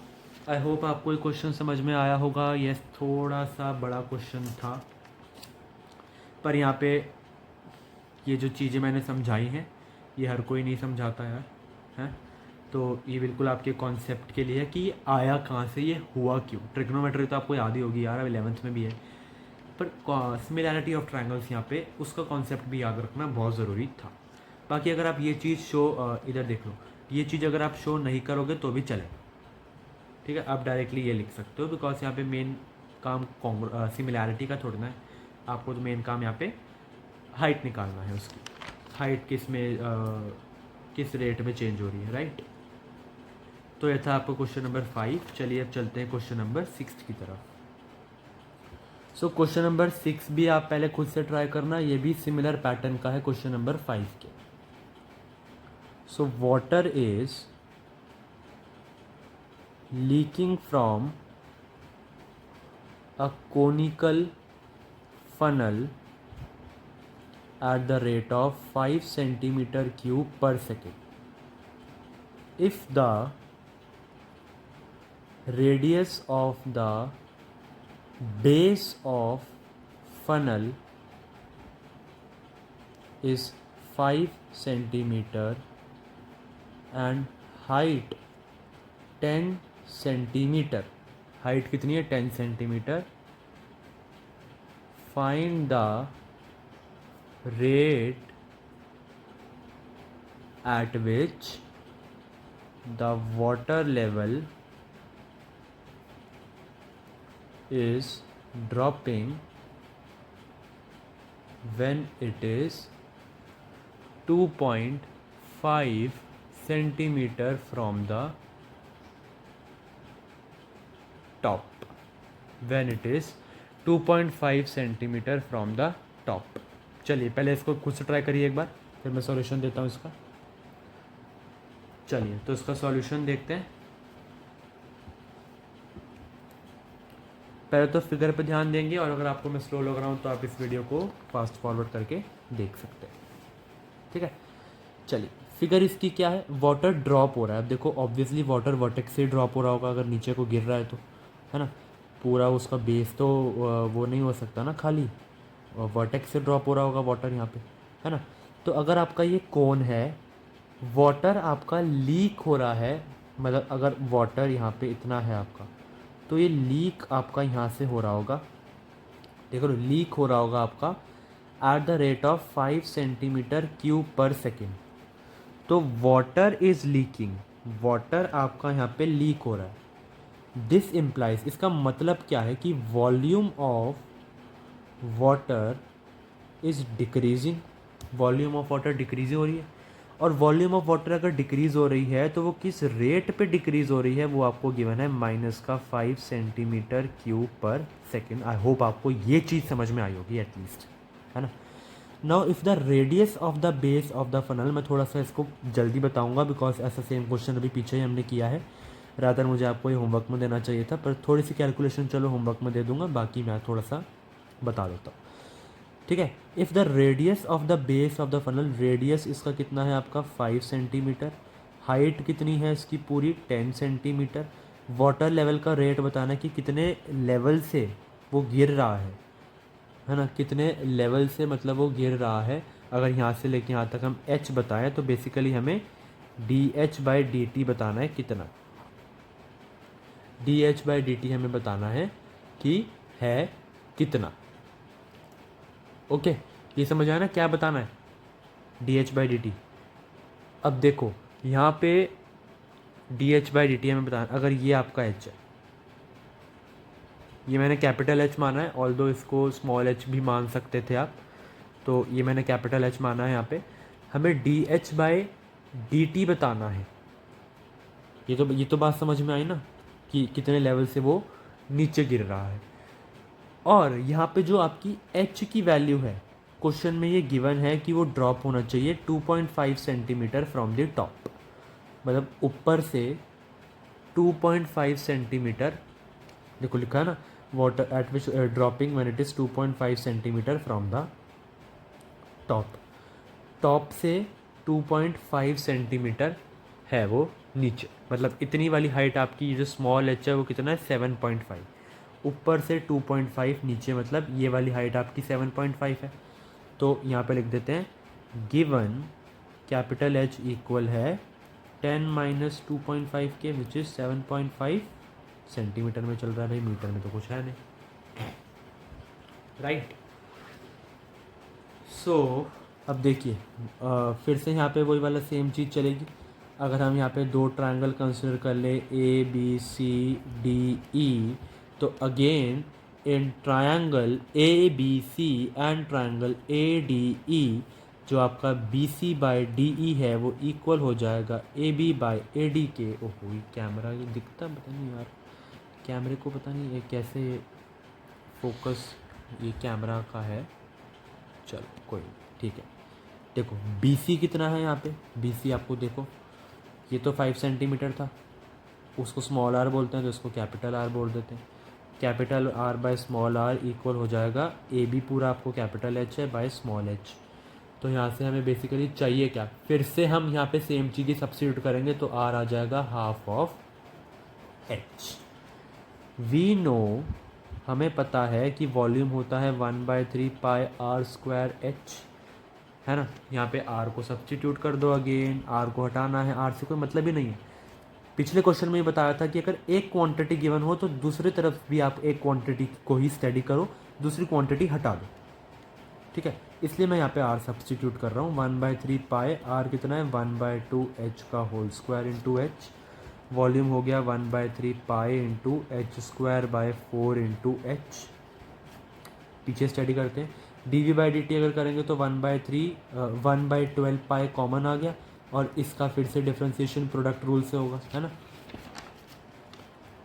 आई होप आपको ये क्वेश्चन समझ में आया होगा, ये थोड़ा सा बड़ा क्वेश्चन था, पर यहाँ पे ये जो चीज़ें मैंने समझाई हैं ये हर कोई नहीं समझाता यार, हैं। तो ये बिल्कुल आपके कॉन्सेप्ट के लिए है कि ये आया कहाँ से, ये हुआ क्यों। ट्रिग्नोमेट्री तो आपको याद ही होगी यार, अब 11th में भी है, पर सिमिलैरिटी ऑफ ट्रायंगल्स यहाँ पे उसका कॉन्सेप्ट भी याद रखना बहुत ज़रूरी था। बाकी अगर आप ये चीज़ शो इधर देख लो, ये चीज़ अगर आप शो नहीं करोगे तो भी चले, ठीक है, आप डायरेक्टली ये लिख सकते हो, बिकॉज यहाँ पे मेन काम सिमिलैरिटी का थोड़ा है, आपको तो मेन काम यहाँ पे हाइट निकालना है, उसकी हाइट किस में किस रेट में चेंज हो रही है, राइट। तो ये था आपका क्वेश्चन नंबर 5। चलिए अब चलते हैं क्वेश्चन नंबर 6 की तरफ। सो क्वेश्चन नंबर 6 भी आप पहले खुद से ट्राई करना, ये भी सिमिलर पैटर्न का है क्वेश्चन नंबर 5 के। So water is leaking from a conical funnel at the rate of 5 centimeter cube per second. If the radius of the base of funnel is 5 centimeter and height 10 centimetre, height कितनी है 10 centimetre, find the rate at which the water level is dropping when it is 2.5 centimeter from the top, when it is 2.5 centimeter from the top। चलिए पहले इसको खुद से try करिए एक बार, फिर मैं सॉल्यूशन देता हूँ इसका। चलिए तो इसका सॉल्यूशन देखते हैं। पहले तो फिगर पे ध्यान देंगे, और अगर आपको मैं स्लो लग रहा हूँ तो आप इस वीडियो को फास्ट फॉरवर्ड करके देख सकते हैं, ठीक है। चलिए फिगर इसकी क्या है, वाटर ड्रॉप हो रहा है। अब देखो ऑब्वियसली वाटर वर्टेक्स से ड्रॉप हो रहा होगा अगर नीचे को गिर रहा है तो, है ना। पूरा उसका बेस तो वो नहीं हो सकता ना, खाली वर्टेक्स से ड्रॉप हो रहा होगा वाटर यहाँ पे, है ना। तो अगर आपका ये कोन है, वाटर आपका लीक हो रहा है, मतलब अगर वाटर यहाँ पे इतना है आपका, तो ये लीक आपका यहाँ से हो रहा होगा, देखो लीक हो रहा होगा आपका eight the rate of 5 centimetre cube per second. तो वाटर इज़ लीकिंग, वाटर आपका यहाँ पे लीक हो रहा है। दिस इम्प्लाइज, इसका मतलब क्या है कि volume of water is decreasing, volume of water decrease हो रही है। और वॉल्यूम ऑफ वाटर अगर डिक्रीज़ हो रही है तो वो किस रेट पे डिक्रीज़ हो रही है वो आपको गिवन है -5 सेंटीमीटर क्यूब पर सेकेंड। आई होप आपको ये चीज़ समझ में आई होगी एटलीस्ट, है ना। Now if the radius of the base of the funnel, मैं थोड़ा सा इसको जल्दी बताऊंगा बिकॉज ऐसा सेम क्वेश्चन अभी पीछे ही हमने किया है, रादर मुझे आपको ये होमवर्क में देना चाहिए था, पर थोड़ी सी कैलकुलेशन चलो होमवर्क में दे दूंगा, बाकी मैं थोड़ा सा बता देता हूँ, ठीक है। If the radius of the base of the funnel, radius इसका कितना है आपका 5 सेंटीमीटर, हाइट कितनी है इसकी पूरी 10 सेंटीमीटर, वाटर लेवल का रेट बताना कि कितने लेवल से वो गिर रहा है ना, कितने लेवल से मतलब वो गिर रहा है। अगर यहाँ से लेके यहाँ तक हम h बताएं तो बेसिकली हमें dh/dt बताना है, कितना dh/dt हमें बताना है कि है कितना। ओके ये समझ आया ना क्या बताना है, dh/dt। अब देखो यहाँ पे dh/dt हमें बताना, अगर ये आपका h है, ये मैंने कैपिटल H माना है, ऑल्दो इसको स्मॉल h भी मान सकते थे आप, तो ये मैंने कैपिटल H माना है। यहाँ पे हमें dh/dt बताना है। ये तो बात समझ में आई ना कि कितने लेवल से वो नीचे गिर रहा है। और यहाँ पे जो आपकी h की वैल्यू है, क्वेश्चन में ये गिवन है कि वो ड्रॉप होना चाहिए 2.5 सेंटीमीटर फ्रॉम द टॉप, मतलब ऊपर से 2.5 सेंटीमीटर, देखो लिखा है ना, water at which dropping when it is 2.5 centimetre from the top, top से 2.5 सेंटीमीटर है वो नीचे, मतलब इतनी वाली हाइट आपकी जो स्मॉल h है वो कितना है 7.5, ऊपर से 2.5 नीचे, मतलब ये वाली हाइट आपकी 7.5 है। तो यहाँ पे लिख देते हैं गिवन कैपिटल H इक्वल है 10 - 2.5 के विच इज़ 7.5 सेंटीमीटर में चल रहा है भाई, मीटर में तो कुछ है नहीं, राइट। सो अब देखिए फिर से यहाँ पे वही वाला सेम चीज़ चलेगी। अगर हम यहाँ पे दो ट्रायंगल कंसिडर कर ले ABCDE, तो again in triangle ABC and triangle ADE जो आपका BC/DE है वो इक्वल हो जाएगा AB/AD के। ओहो ये कैमरा दिखता पता नहीं यार, कैमरे को पता नहीं ये कैसे फोकस ये कैमरा का है, चलो कोई नहीं ठीक है। देखो BC कितना है यहाँ पे, BC आपको देखो ये तो 5 सेंटीमीटर था, उसको स्मॉल r बोलते हैं तो इसको कैपिटल R बोल देते हैं। Capital R by small r equal हो जाएगा AB पूरा आपको कैपिटल H है बाय स्मॉल h। तो यहाँ से हमें बेसिकली चाहिए क्या, फिर से हम यहाँ पे सेम चीज़ ही सब्स्टिट्यूट करेंगे तो R आ जाएगा half of H। We know हमें पता है कि वॉल्यूम होता है 1/3 पाई r²h, है ना। यहाँ पे r को सब्स्टिट्यूट कर दो, अगेन r को हटाना है, r से कोई मतलब ही नहीं है, पिछले क्वेश्चन में ये बताया था कि अगर एक क्वांटिटी गिवन हो तो दूसरी तरफ भी आप एक क्वांटिटी को ही स्टडी करो, दूसरी क्वांटिटी हटा दो, ठीक है। इसलिए मैं यहाँ पे आर सब्सटीट्यूट कर रहा हूँ, 1/3 पाए आर कितना है 1/2 एच का whole square into H, volume हो गया 1/3 pi into H square by 4 into h. पीछे स्टडी करते हैं, dv/dt अगर करेंगे तो 1/12 पाए कॉमन आ गया, और इसका फिर से डिफ्रेंसिएशन प्रोडक्ट रूल से होगा, है ना।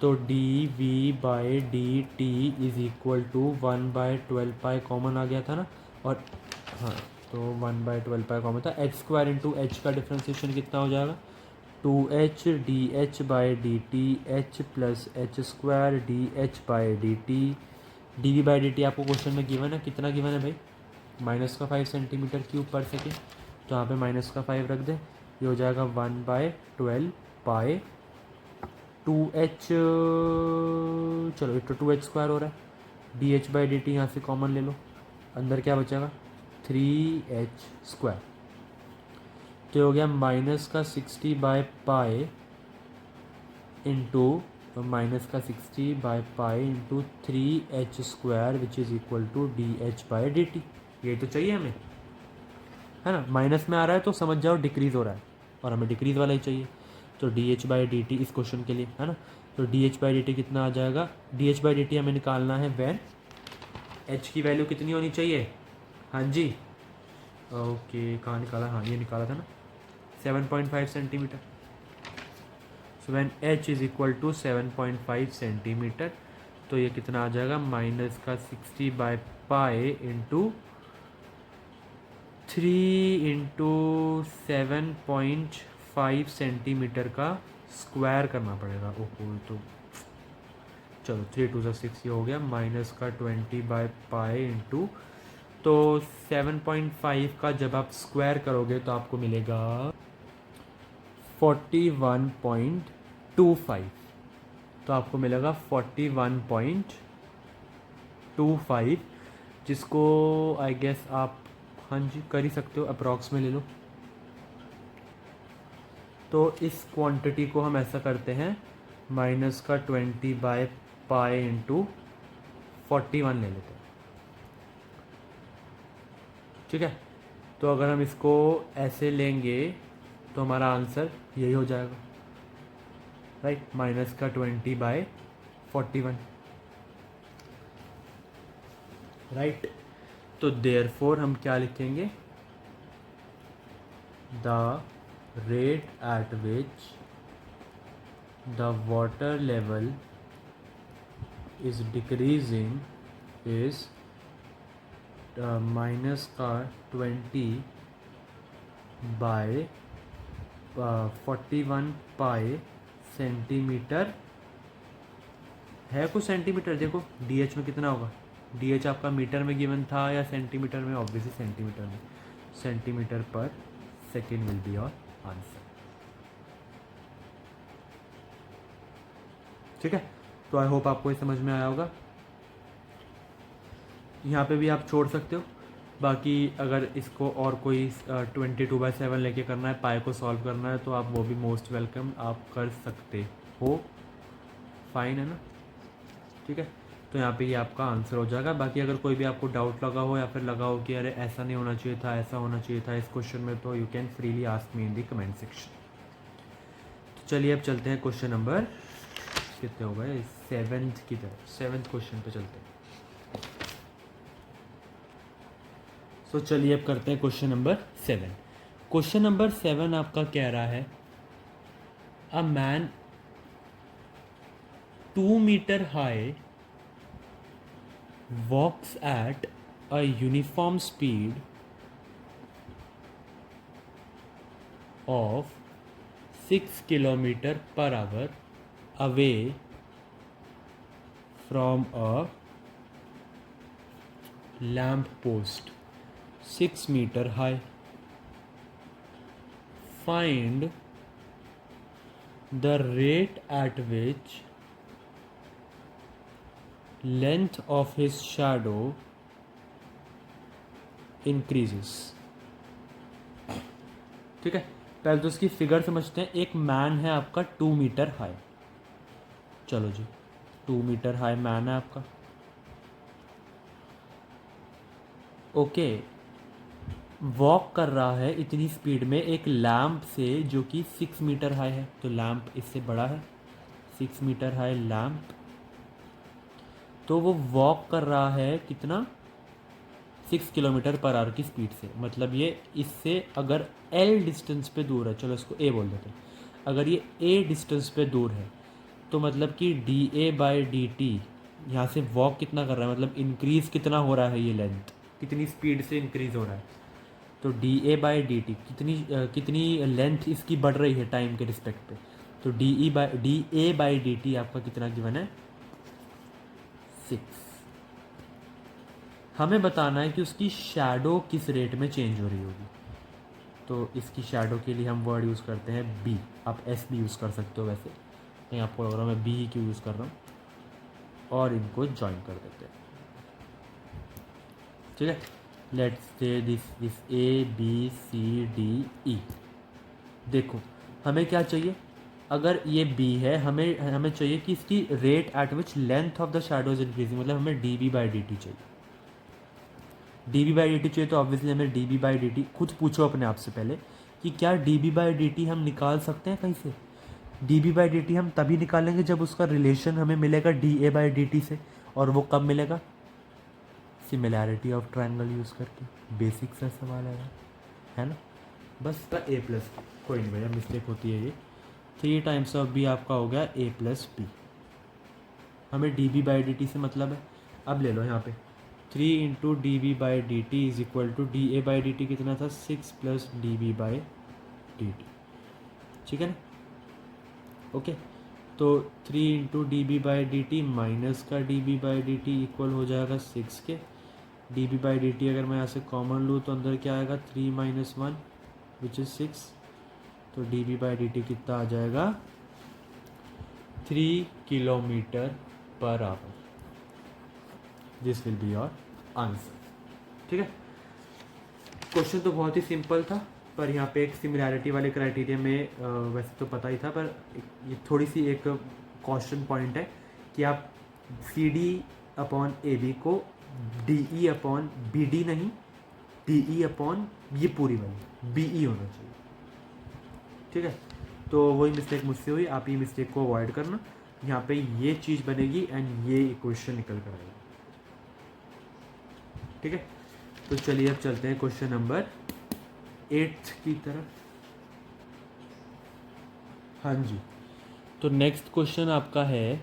तो dv/dt इज इक्वल टू 1/12 पाए कॉमन आ गया था ना, और हाँ तो 1/12 पाए कॉमन था, एच स्क्वायर इंटू एच का डिफ्रेंसिएशन कितना हो जाएगा 2h dh/dt h plus H square dh/dt। dv/dt आपको क्वेश्चन में गिवन है, कितना गिवन है भाई, -5 सेंटीमीटर क्यूब पर सेकेंड, तो यहाँ पे -5 रख दें, ये हो जाएगा 1/12 पाए 2h, चलो ये तो 2h स्क्वायर हो रहा है, dh/dt यहाँ से कॉमन ले लो, अंदर क्या बचेगा 3h स्क्वायर, तो हो गया -60/पाए इंटू -60/पाए into 3h square which is equal to dh/dt। ये तो चाहिए हमें, है ना, माइनस में आ रहा है तो समझ जाओ डिक्रीज़ हो रहा है, और हमें डिक्रीज़ वाला ही चाहिए, तो dh/dt इस क्वेश्चन के लिए, है ना। तो dh/dt कितना आ जाएगा, dh/dt हमें निकालना है वैन h की वैल्यू कितनी होनी चाहिए, हाँ जी ओके, कहाँ निकाला, हाँ ये निकाला था ना 7.5 centimetre. So when h is equal to 7.5 centimetre, तो ये कितना आ जाएगा -60/पाए इंटू 3 इंटू 7.5 सेंटीमीटर का स्क्वायर करना पड़ेगा। ओहो, तो चलो 3 2 6 ये हो गया, -20/पाए इंटू, तो 7.5 का जब आप स्क्वायर करोगे तो आपको मिलेगा 41.25, तो आपको मिलेगा 41.25, जिसको आई गेस आप हाँ जी कर ही सकते हो, अप्रॉक्स में ले लो। तो इस क्वांटिटी को हम ऐसा करते हैं -20/पाए इंटू 41 ले लेते हैं, ठीक है। तो अगर हम इसको ऐसे लेंगे तो हमारा आंसर यही हो जाएगा, राइट, -20/41, राइट। तो देयरफॉर हम क्या लिखेंगे, the rate at which the water level is decreasing is -20/41 पाए सेंटीमीटर, है कुछ सेंटीमीटर, देखो डी में कितना होगा, डी आपका मीटर में गिवन था या सेंटीमीटर में, ऑब्वियसली सेंटीमीटर में, centimetre per second will be your answer, ठीक है। तो आई होप आपको ये समझ में आया होगा, यहाँ पे भी आप छोड़ सकते हो, बाकी अगर इसको और कोई 22/7 लेके करना है, पाए को सॉल्व करना है, तो आप वो भी मोस्ट वेलकम आप कर सकते हो, फाइन है ना, ठीक है। तो यहाँ पे ये आपका आंसर हो जाएगा। बाकी अगर कोई भी आपको डाउट लगा हो या फिर लगा हो कि अरे ऐसा नहीं होना चाहिए था, ऐसा होना चाहिए था इस क्वेश्चन में, तो you can freely ask me in the comment section. तो चलिए अब चलते हैं क्वेश्चन नंबर कितने हो गए, 7th की तरफ, 7th क्वेश्चन पे चलते हैं। सो चलिए अब करते हैं क्वेश्चन नंबर 7। क्वेश्चन नंबर 7 आपका कह रहा है, a man 2 metre high walks at a uniform speed of 6 kilometer per hour away from a lamp post 6 meter high. Find the rate at which length of his shadow increases. ठीक है, पहले तो उसकी figure समझते हैं। एक man है आपका 2 मीटर हाई, चलो जी 2 मीटर हाई मैन है आपका, ओके। वॉक कर रहा है इतनी स्पीड में एक लैंप से जो कि 6 मीटर हाई है, तो लैंप इससे बड़ा है, 6 मीटर हाई लैंप। तो वो वॉक कर रहा है कितना, 6 किलोमीटर पर आवर की स्पीड से। मतलब ये इससे अगर एल डिस्टेंस पे दूर है, चलो इसको ए बोल देते हैं, अगर ये ए डिस्टेंस पे दूर है तो मतलब कि D A by D T यहाँ से वॉक कितना कर रहा है, मतलब इंक्रीज़ कितना हो रहा है, ये लेंथ कितनी स्पीड से इंक्रीज़ हो रहा है। तो D A by D T कितनी लेंथ इसकी बढ़ रही है टाइम के रिस्पेक्ट पे। तो D A by D T आपका कितना गिवन है, 6। हमें बताना है कि उसकी शैडो किस रेट में चेंज हो रही होगी। तो इसकी शैडो के लिए हम वर्ड यूज़ करते हैं बी, आप एस भी यूज़ कर सकते हो, वैसे नहीं आपको लग रहा है मैं बी ही क्यों यूज़ कर रहा हूँ, और इनको ज्वाइन कर देते हैं, ठीक है। Let's say this A B C D E. देखो हमें क्या चाहिए, अगर ये बी है हमें चाहिए कि इसकी rate at which length of the shadow is increasing, मतलब हमें D B by D T चाहिए। D B by D T चाहिए तो ऑब्वियसली हमें D B by D T, खुद पूछो अपने आप से पहले कि क्या D B by D T हम निकाल सकते हैं कहीं से। D B by D T हम तभी निकालेंगे जब उसका रिलेशन हमें मिलेगा D A by D T से, और वो कब मिलेगा, सिमिलैरिटी ऑफ ट्रायंगल यूज़ करके। बेसिक सा सवाल है ना, बस का ए प्लस, कोई नहीं भैया मिस्टेक होती है ये। 3 टाइम्स ऑफ बी आपका हो गया ए प्लस बी, हमें D B by D T से मतलब है। अब ले लो यहाँ पे 3 into D B by D T is equal to D A by D T कितना था, 6 plus D B by D T, ठीक है ना, ओके। तो 3 into D B by D T minus का D B by D T equal हो जाएगा 6 के। D B by D T अगर मैं यहाँ से कॉमन लूँ तो अंदर क्या आएगा, 3 माइनस 1 विच इज़ 6। तो d B by D T कितना आ जाएगा, 3 kilometre per hour. This will be your answer, ठीक है। क्वेश्चन तो बहुत ही सिंपल था, पर यहाँ पे एक सिमिलैरिटी वाले क्राइटेरिया में वैसे तो पता ही था, पर ये थोड़ी सी एक क्वेश्चन पॉइंट है कि आप C D upon A B को D E upon B D नहीं, डी ई अपॉन ये पूरी वाली बी ई होना चाहिए, ठीक है। तो वही मिस्टेक मुझसे हुई, आप ये मिस्टेक को अवॉइड करना। यहाँ पे ये चीज़ बनेगी एंड ये इक्वेशन निकल कर आएगी, ठीक है। तो चलिए अब चलते हैं क्वेश्चन नंबर 8 की तरफ। हाँ जी, तो नेक्स्ट क्वेश्चन आपका है,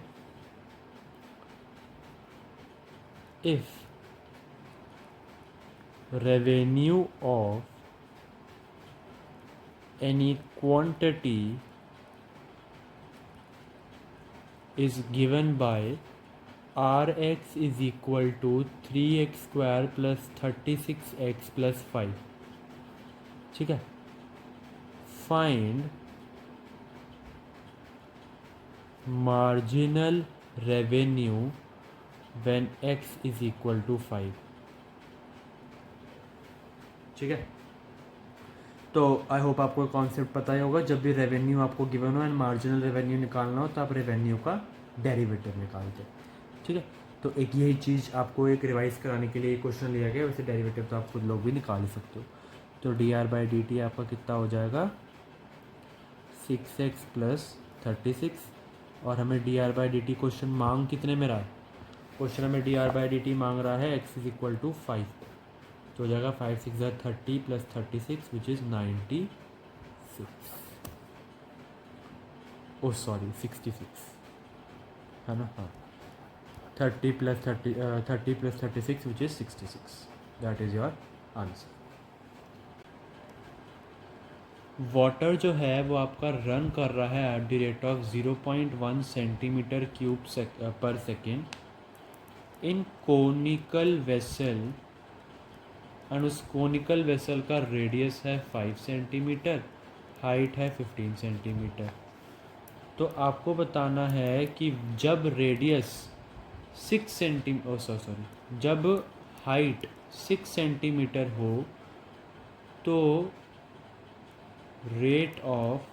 if revenue of any quantity is given by rx is equal to 3x square plus 36x plus 5, ठीक है। Find marginal revenue when x is equal to 5, ठीक है। तो आई होप आपको कॉन्सेप्ट पता ही होगा, जब भी रेवेन्यू आपको गिवन हो एंड मार्जिनल रेवेन्यू निकालना हो तो आप रेवेन्यू का डेरिवेटिव निकालते हैं, ठीक है। तो एक यही चीज़ आपको एक रिवाइज कराने के लिए क्वेश्चन लिया गया, वैसे डेरिवेटिव तो आप खुद लोग भी निकाल ही सकते हो। तो D R by D T आपका कितना हो जाएगा, 6x प्लस 36, और हमें D are by D T question मांग कितने में रहा है, क्वेश्चन हमें D are by D T मांग रहा है x इज इक्वल टू 5, तो हो जाएगा 5 6 30 प्लस 36 विच इज़ 96, ओ सॉरी 66 है ना, हाँ 30 प्लस 36 which is 66, that is your answer. Water जो है वो आपका रन कर रहा है at the rate of 0.1 centimetre cube per second in conical vessel, and उस कोनिकल वेसल का रेडियस है 5 सेंटीमीटर, हाइट है 15 सेंटीमीटर। तो आपको बताना है कि जब रेडियस 6 सेंटीमीटर सॉरी जब हाइट 6 सेंटीमीटर हो तो rate of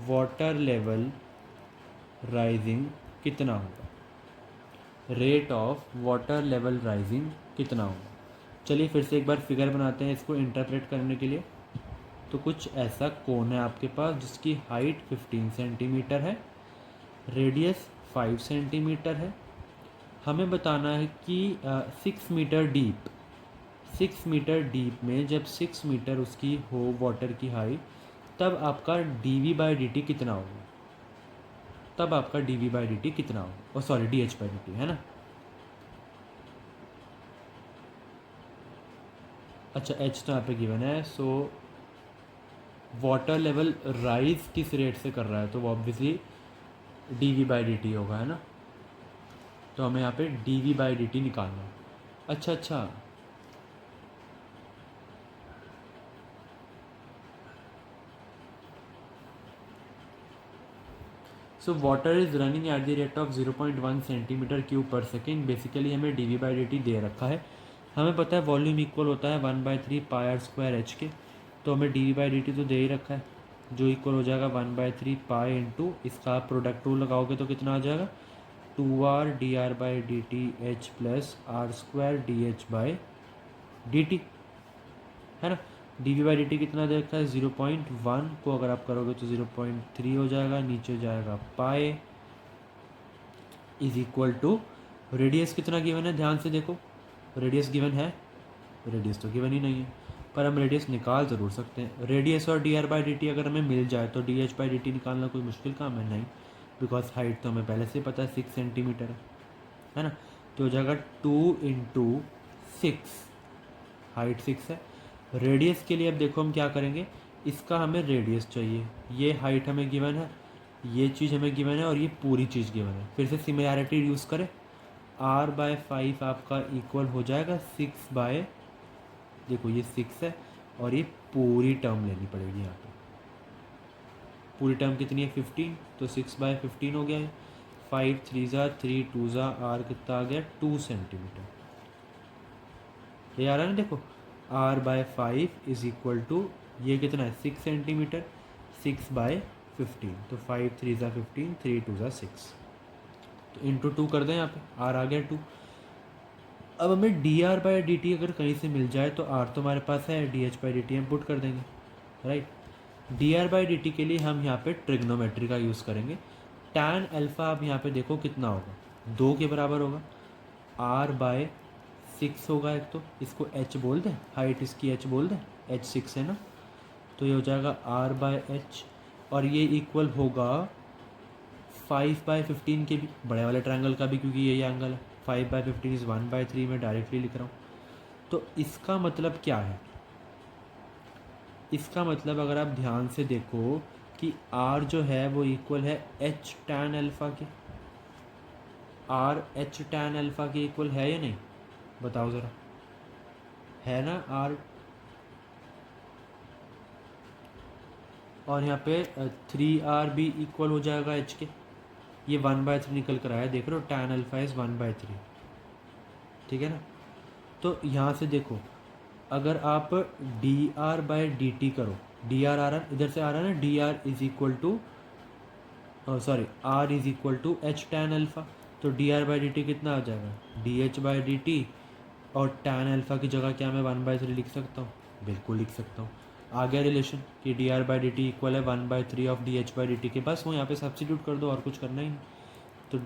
water level rising कितना होगा, rate of water level rising कितना होगा। चलिए फिर से एक बार फिगर बनाते हैं इसको इंटरप्रेट करने के लिए। तो कुछ ऐसा कोन है आपके पास जिसकी हाइट 15 सेंटीमीटर है, रेडियस 5 सेंटीमीटर है। हमें बताना है कि 6 मीटर डीप, 6 मीटर डीप में जब 6 मीटर उसकी हो वाटर की हाइट, तब आपका d we by D T कितना होगा, तब आपका d we by D T कितना होगा, sorry d H by D t, है ना। अच्छा एच तो यहाँ पे गिवन है, सो वाटर लेवल राइज किस रेट से कर रहा है, तो वो obviously d we by D t होगा, है ना। तो हमें यहाँ पे D we by D t निकालना है। अच्छा so water is running at the rate of 0.1 centimetre cube per second. Basically हमें D we by D T दे रखा है। हमें पता है वॉल्यूम इक्वल होता है 1/3 पाई आर स्क्वायर एच के, तो हमें D we by D T तो दे ही रखा है, जो इक्वल हो जाएगा 1/3 पाई इंटू इसका प्रोडक्ट रूल लगाओगे तो कितना आ जाएगा 2r d are by D t h plus r square D H by D t, है ना। D we by D T कितना दे रखा है 0.1 को अगर आप करोगे तो 0.3 हो जाएगा, नीचे जाएगा पाए इज इक्वल टू रेडियस कितना गिवन है, ध्यान से देखो रेडियस गिवन है, रेडियस तो गिवन ही नहीं है, पर हम रेडियस निकाल ज़रूर सकते हैं। रेडियस और D R by D T अगर हमें मिल जाए तो D H by D t निकालना कोई मुश्किल काम है नहीं, बिकॉज हाइट तो हमें पहले से पता है 6 सेंटीमीटर है ना। तो हो जाएगा 2 इंटू 6, हाइट 6 है। रेडियस के लिए अब देखो हम क्या करेंगे, इसका हमें रेडियस चाहिए, ये हाइट हमें गिवन है, ये चीज़ हमें गिवन है और ये पूरी चीज़ गिवन है। फिर से सिमिलैरिटी यूज़ करें, r/5 आपका इक्वल हो जाएगा 6 बाय, देखो ये 6 है और ये पूरी टर्म लेनी पड़ेगी यहाँ पे। पूरी टर्म कितनी है 15, तो 6/15 हो गया है। 5 3 ज़ा 3 2 ज़ा r कितना आ गया 2 सेंटीमीटर। ये आ रहा है ना, देखो r/5 इज इक्वल टू ये कितना है 6 सेंटीमीटर, 6/15, तो 5 3 ज़ा 15 3 2 ज़ा 6, तो इंटू 2 कर दें, यहाँ पे r आ गया 2। अब हमें D are by D T अगर कहीं से मिल जाए तो r तो हमारे पास है, D H by D T हम पुट कर देंगे, right. D R by D T के लिए हम यहाँ पे ट्रिग्नोमेट्री का यूज़ करेंगे। टैन अल्फ़ा अब यहाँ पे देखो कितना होगा, 2 के बराबर होगा, r/6 होगा एक, तो इसको h बोल दें, हाइट इसकी h बोल दें, h 6 है ना, तो ये हो जाएगा r/h, और ये इक्वल होगा 5/15 के भी, बड़े वाले ट्रायंगल का भी, क्योंकि यही एंगल है। 5/15 इज़ 1/3 में डायरेक्टली लिख रहा हूँ। तो इसका मतलब क्या है, इसका मतलब अगर आप ध्यान से देखो कि r जो है वो इक्वल है h tan अल्फ़ा के, r h tan अल्फ़ा के इक्वल है या नहीं, बताओ ज़रा, है ना r। और यहाँ पे 3r भी इक्वल हो जाएगा h के, ये 1/3 निकल कर आया, देख रहे हो tan अल्फ़ा इज़ 1/3, ठीक है ना। तो यहाँ से देखो अगर आप D are by D T करो, डी आर आ रहा इधर से आ रहा है ना, D R is equal to sorry R is equal to H tan alpha, तो D R by D T कितना आ जाएगा D H by D T, और टैन अल्फ़ा की जगह क्या मैं 1/3 लिख सकता हूँ, बिल्कुल लिख सकता हूँ। आ गया रिलेशन कि D R by D T equal है 1/3 of D H by D T के, बस वो यहाँ पे सब्सिट्यूट कर दो और कुछ करना ही नहीं। तो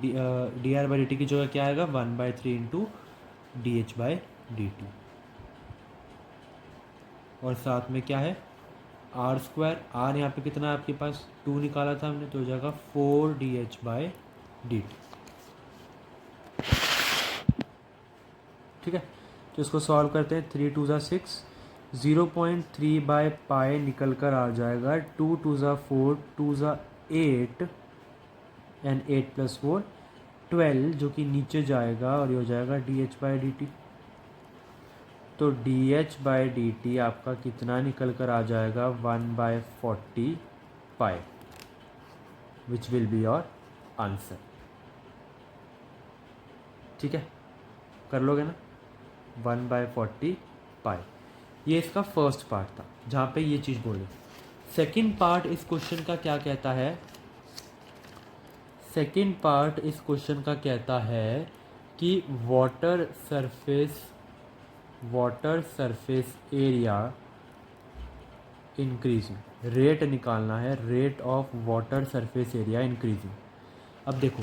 D R by D T की जगह क्या आएगा 1/3 into D H by D T, और साथ में क्या है आर स्क्वायर, आर यहाँ पे कितना है आपके पास 2 निकाला था हमने, तो हो जाएगा 4 D H by D T, ठीक है। तो इसको सॉल्व करते हैं, 3 2 ज़ा 6, 0.3 बाय पाई निकल कर आ जाएगा 2 2 ज़ा 4 2 ज़ा 8 एंड 8 + 4 12, जो कि नीचे जाएगा और ये हो जाएगा D H by D T. तो D H by D T आपका कितना निकल कर आ जाएगा 1/40 pi, which will be your answer, ठीक है, कर लोगे ना 1/40 पाई। ये इसका फर्स्ट पार्ट था जहाँ पे ये चीज़ बोले। सेकंड पार्ट इस क्वेश्चन का क्या कहता है, सेकंड पार्ट इस क्वेश्चन का कहता है कि water surface area increasing, rate निकालना है, rate of water surface area increasing. अब देखो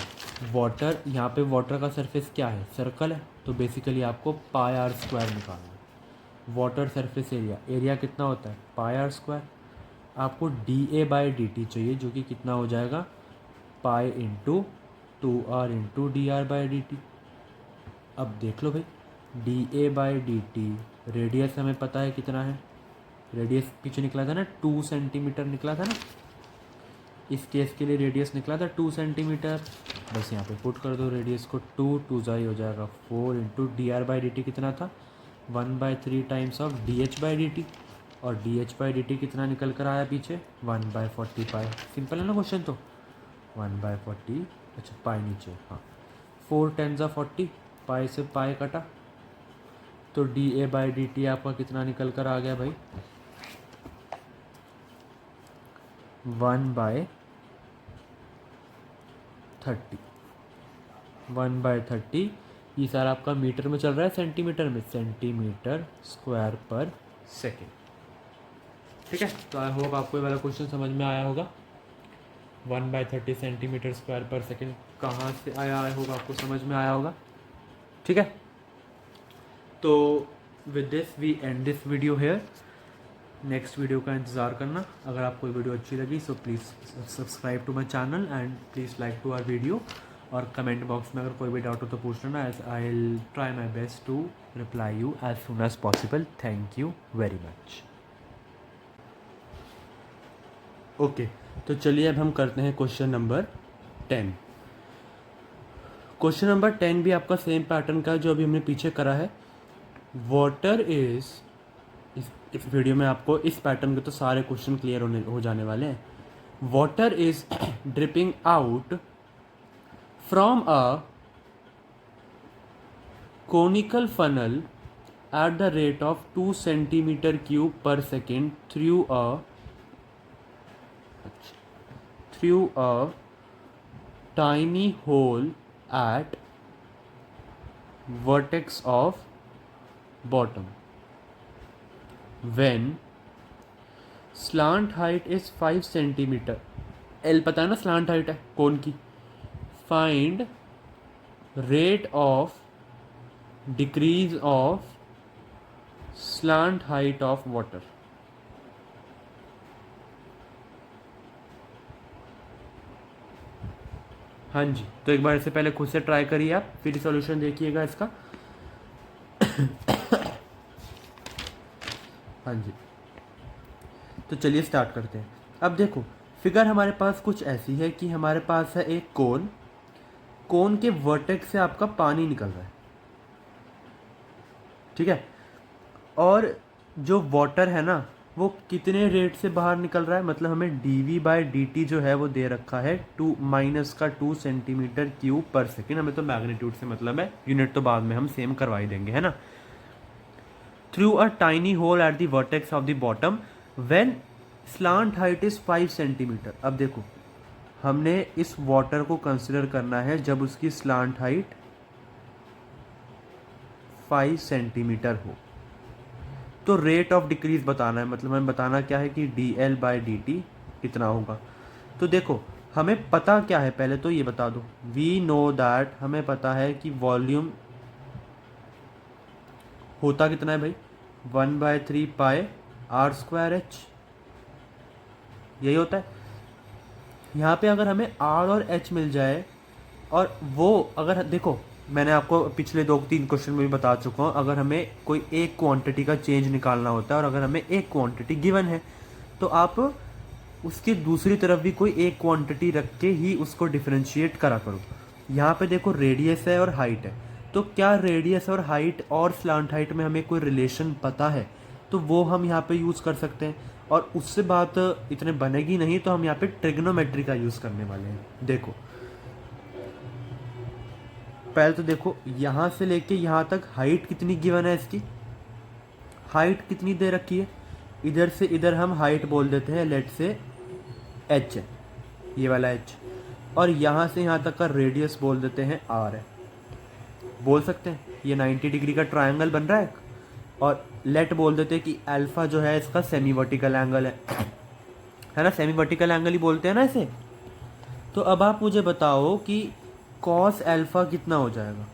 वाटर, यहाँ पे वाटर का सरफेस क्या है, सर्कल है, तो बेसिकली आपको पाई आर स्क्वायर निकालना है। वाटर सरफेस एरिया, एरिया कितना होता है पाई आर स्क्वायर, आपको D A by D T चाहिए जो कि कितना हो जाएगा पाई into 2r into D R by D T. अब देख लो भाई D A by D T, radius हमें पता है कितना है, रेडियस पीछे निकला था ना 2 सेंटीमीटर निकला था ना, इस केस के लिए रेडियस निकला था 2 सेंटीमीटर। बस यहाँ पे पुट कर दो रेडियस को, 2 ज़ाई हो जाएगा 4 into D R by D T कितना था 1/3 times of D H by D T, और D H by D T कितना निकल कर आया पीछे 1/40 पाई। सिंपल है ना क्वेश्चन, तो 1/40, अच्छा पाई नीचे, हाँ 4 10 ज़ा 40, पाई से पाई कटा, तो D A by D T आपका कितना निकल कर आ गया भाई 1/30, 1/30। ये सारा आपका मीटर में चल रहा है सेंटीमीटर में, सेंटीमीटर स्क्वायर पर सेकेंड। ठीक है, तो आई होप आपको ये वाला क्वेश्चन समझ में आया होगा। 1/30 सेंटीमीटर स्क्वायर पर सेकेंड कहाँ से आया, आई होप आपको समझ में आया होगा। ठीक है, तो with this we and this video here. Next video का इंतज़ार करना। अगर आपको वीडियो अच्छी लगी so please subscribe to my channel and please like to our video, और कमेंट बॉक्स में अगर कोई भी डाउट हो तो पूछ लेना, as I will try my best to reply you as soon as possible. Thank you very much. Okay, तो चलिए अब हम करते हैं क्वेश्चन नंबर 10। क्वेश्चन नंबर 10 भी आपका सेम पैटर्न का जो अभी हमने पीछे करा है। वाटर इज़, इस वीडियो में आपको इस पैटर्न के तो सारे क्वेश्चन क्लियर हो जाने वाले हैं। Water is dripping out from a conical funnel at the rate of 2 centimetre cube per second through a tiny hole at vertex of bottom when slant height is 5 centimetre. L पता है ना, slant height है कौन की। Find rate of decrease of slant height of water. हाँ जी, तो एक बार इससे पहले खुद से ट्राई करिए आप, फिर सॉल्यूशन देखिएगा इसका। हाँ जी, तो चलिए स्टार्ट करते हैं। अब देखो फिगर हमारे पास कुछ ऐसी है कि हमारे पास है एक कोन, कोन के वर्टेक्स से आपका पानी निकल रहा है, ठीक है, और जो वाटर है ना वो कितने रेट से बाहर निकल रहा है, मतलब हमें dv बाई dt जो है वो दे रखा है 2 सेंटीमीटर क्यूब पर सेकेंड। हमें तो मैग्नीट्यूड से मतलब है, यूनिट तो बाद में हम सेम करवा ही देंगे, है ना। Through a tiny hole at the vertex of the bottom when slant height is 5 centimetre. अब देखो हमने इस वाटर को कंसिडर करना है जब उसकी स्लांट हाइट 5 सेंटीमीटर हो, तो रेट ऑफ डिक्रीज बताना है, मतलब हमें बताना क्या है कि D L by D T कितना होगा। तो देखो हमें पता क्या है, पहले तो ये बता दो, वी नो दैट, हमें पता है कि वॉल्यूम होता कितना है भाई 1/3 पाई आर स्क्वायर एच, यही होता है। यहाँ पे अगर हमें आर और एच मिल जाए, और वो अगर देखो मैंने आपको पिछले 2-3 क्वेश्चन में भी बता चुका हूँ, अगर हमें कोई एक क्वांटिटी का चेंज निकालना होता है और अगर हमें एक क्वांटिटी गिवन है तो आप उसके दूसरी तरफ भी कोई एक क्वांटिटी रख के ही उसको डिफरेंशिएट करा करो। यहाँ पे देखो रेडियस है और हाइट है, तो क्या रेडियस और हाइट और स्लांट हाइट में हमें कोई रिलेशन पता है तो वो हम यहाँ पे यूज़ कर सकते हैं, और उससे बात इतने बनेगी नहीं, तो हम यहाँ पे ट्रिग्नोमेट्री का यूज़ करने वाले हैं। देखो पहले तो देखो यहाँ से लेके यहाँ तक हाइट कितनी गिवन है इसकी, हाइट कितनी दे रखी है, इधर से इधर हम हाइट बोल देते हैं, लेट से h है, ये वाला h, और यहाँ से यहाँ तक का रेडियस बोल देते हैं r है, बोल सकते हैं। ये 90 डिग्री का ट्रायंगल बन रहा है, और लेट बोल देते हैं कि अल्फा जो है इसका सेमी वर्टिकल एंगल है ना, सेमी वर्टिकल एंगल ही बोलते हैं ना इसे। तो अब आप मुझे बताओ कि कॉस अल्फा कितना हो जाएगा।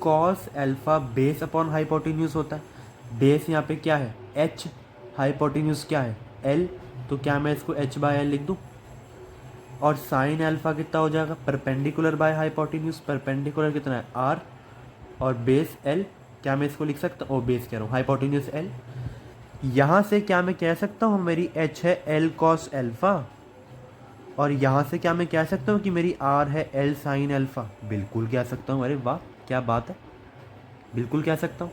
Cos alpha base upon hypotenuse होता है, बेस यहाँ पे क्या है h, हाइपोटेन्यूज क्या है l, तो क्या मैं इसको h बाय एल लिख दूँ। और साइन अल्फा कितना हो जाएगा, परपेंडिकुलर बाय हाइपोटेन्यूज, परपेंडिकुलर कितना है r, और बेस l, क्या मैं इसको लिख सकता हूँ, बेस कह रहा हूँ, हाइपोटेन्यूज l। यहाँ से क्या मैं कह सकता हूँ मेरी h है l कॉस अल्फा, और यहाँ से क्या मैं कह सकता हूँ कि मेरी r है l साइन अल्फा। बिल्कुल कह सकता हूँ, अरे वाह क्या बात है, बिल्कुल कह सकता हूँ।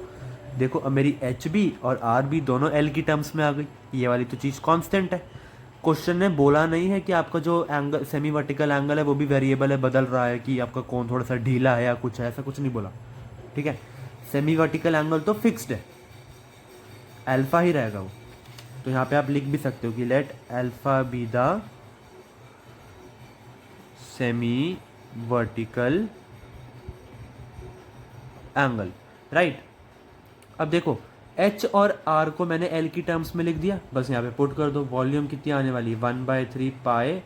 देखो अब मेरी h भी और r भी दोनों l की टर्म्स में आ गई, ये वाली तो चीज़ कांस्टेंट है। क्वेश्चन ने बोला नहीं है कि आपका जो एंगल सेमी वर्टिकल एंगल है वो भी वेरिएबल है, बदल रहा है, कि आपका कोण थोड़ा सा ढीला है या कुछ है, ऐसा कुछ नहीं बोला, ठीक है। सेमी वर्टिकल एंगल तो फिक्स्ड है, अल्फा ही रहेगा वो। तो यहाँ पे आप लिख भी सकते हो कि let alpha be the semi vertical angle, right. अब देखो h और r को मैंने l की टर्म्स में लिख दिया, बस यहाँ पे पुट कर दो। वॉल्यूम कितनी आने वाली है 1/3 पाए,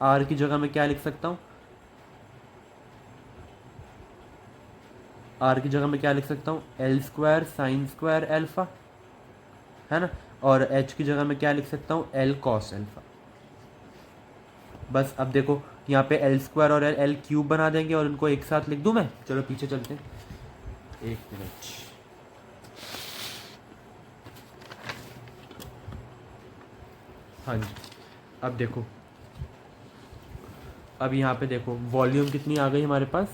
r की जगह मैं क्या लिख सकता हूँ, r की जगह मैं क्या लिख सकता हूँ, l square sign square alpha, है ना, और h की जगह मैं क्या लिख सकता हूँ, l कॉस अल्फा। बस अब देखो यहाँ पे l स्क्वायर और l क्यूब बना देंगे और इनको एक साथ लिख दूँ मैं। चलो पीछे चलते हैं, एक मिनट। हाँ जी, अब देखो, अब यहाँ पे देखो वॉल्यूम कितनी आ गई हमारे पास,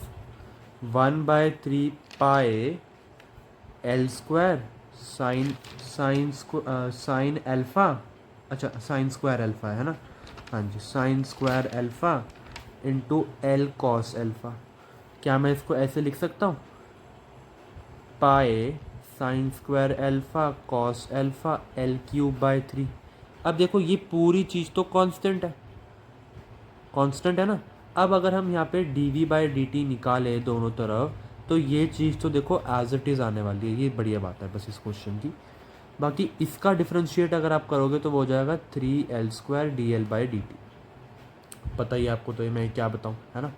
1/3 pi l square sine alpha, अच्छा साइन स्क्वायर अल्फा है ना, हाँ जी, sine square alpha into l cos alpha. क्या मैं इसको ऐसे लिख सकता हूँ, pi sine square alpha cos alpha l³/3। अब देखो ये पूरी चीज़ तो कांस्टेंट है, कांस्टेंट है ना। अब अगर हम यहाँ पे dv/dt निकालें दोनों तरफ, तो ये चीज़ तो देखो एज इट इज़ आने वाली है, ये बढ़िया बात है बस इस क्वेश्चन की। बाकी इसका डिफ्रेंशिएट अगर आप करोगे तो वो हो जाएगा 3l² dl/dt। पता ही आपको, तो ये मैं क्या बताऊँ, है ना।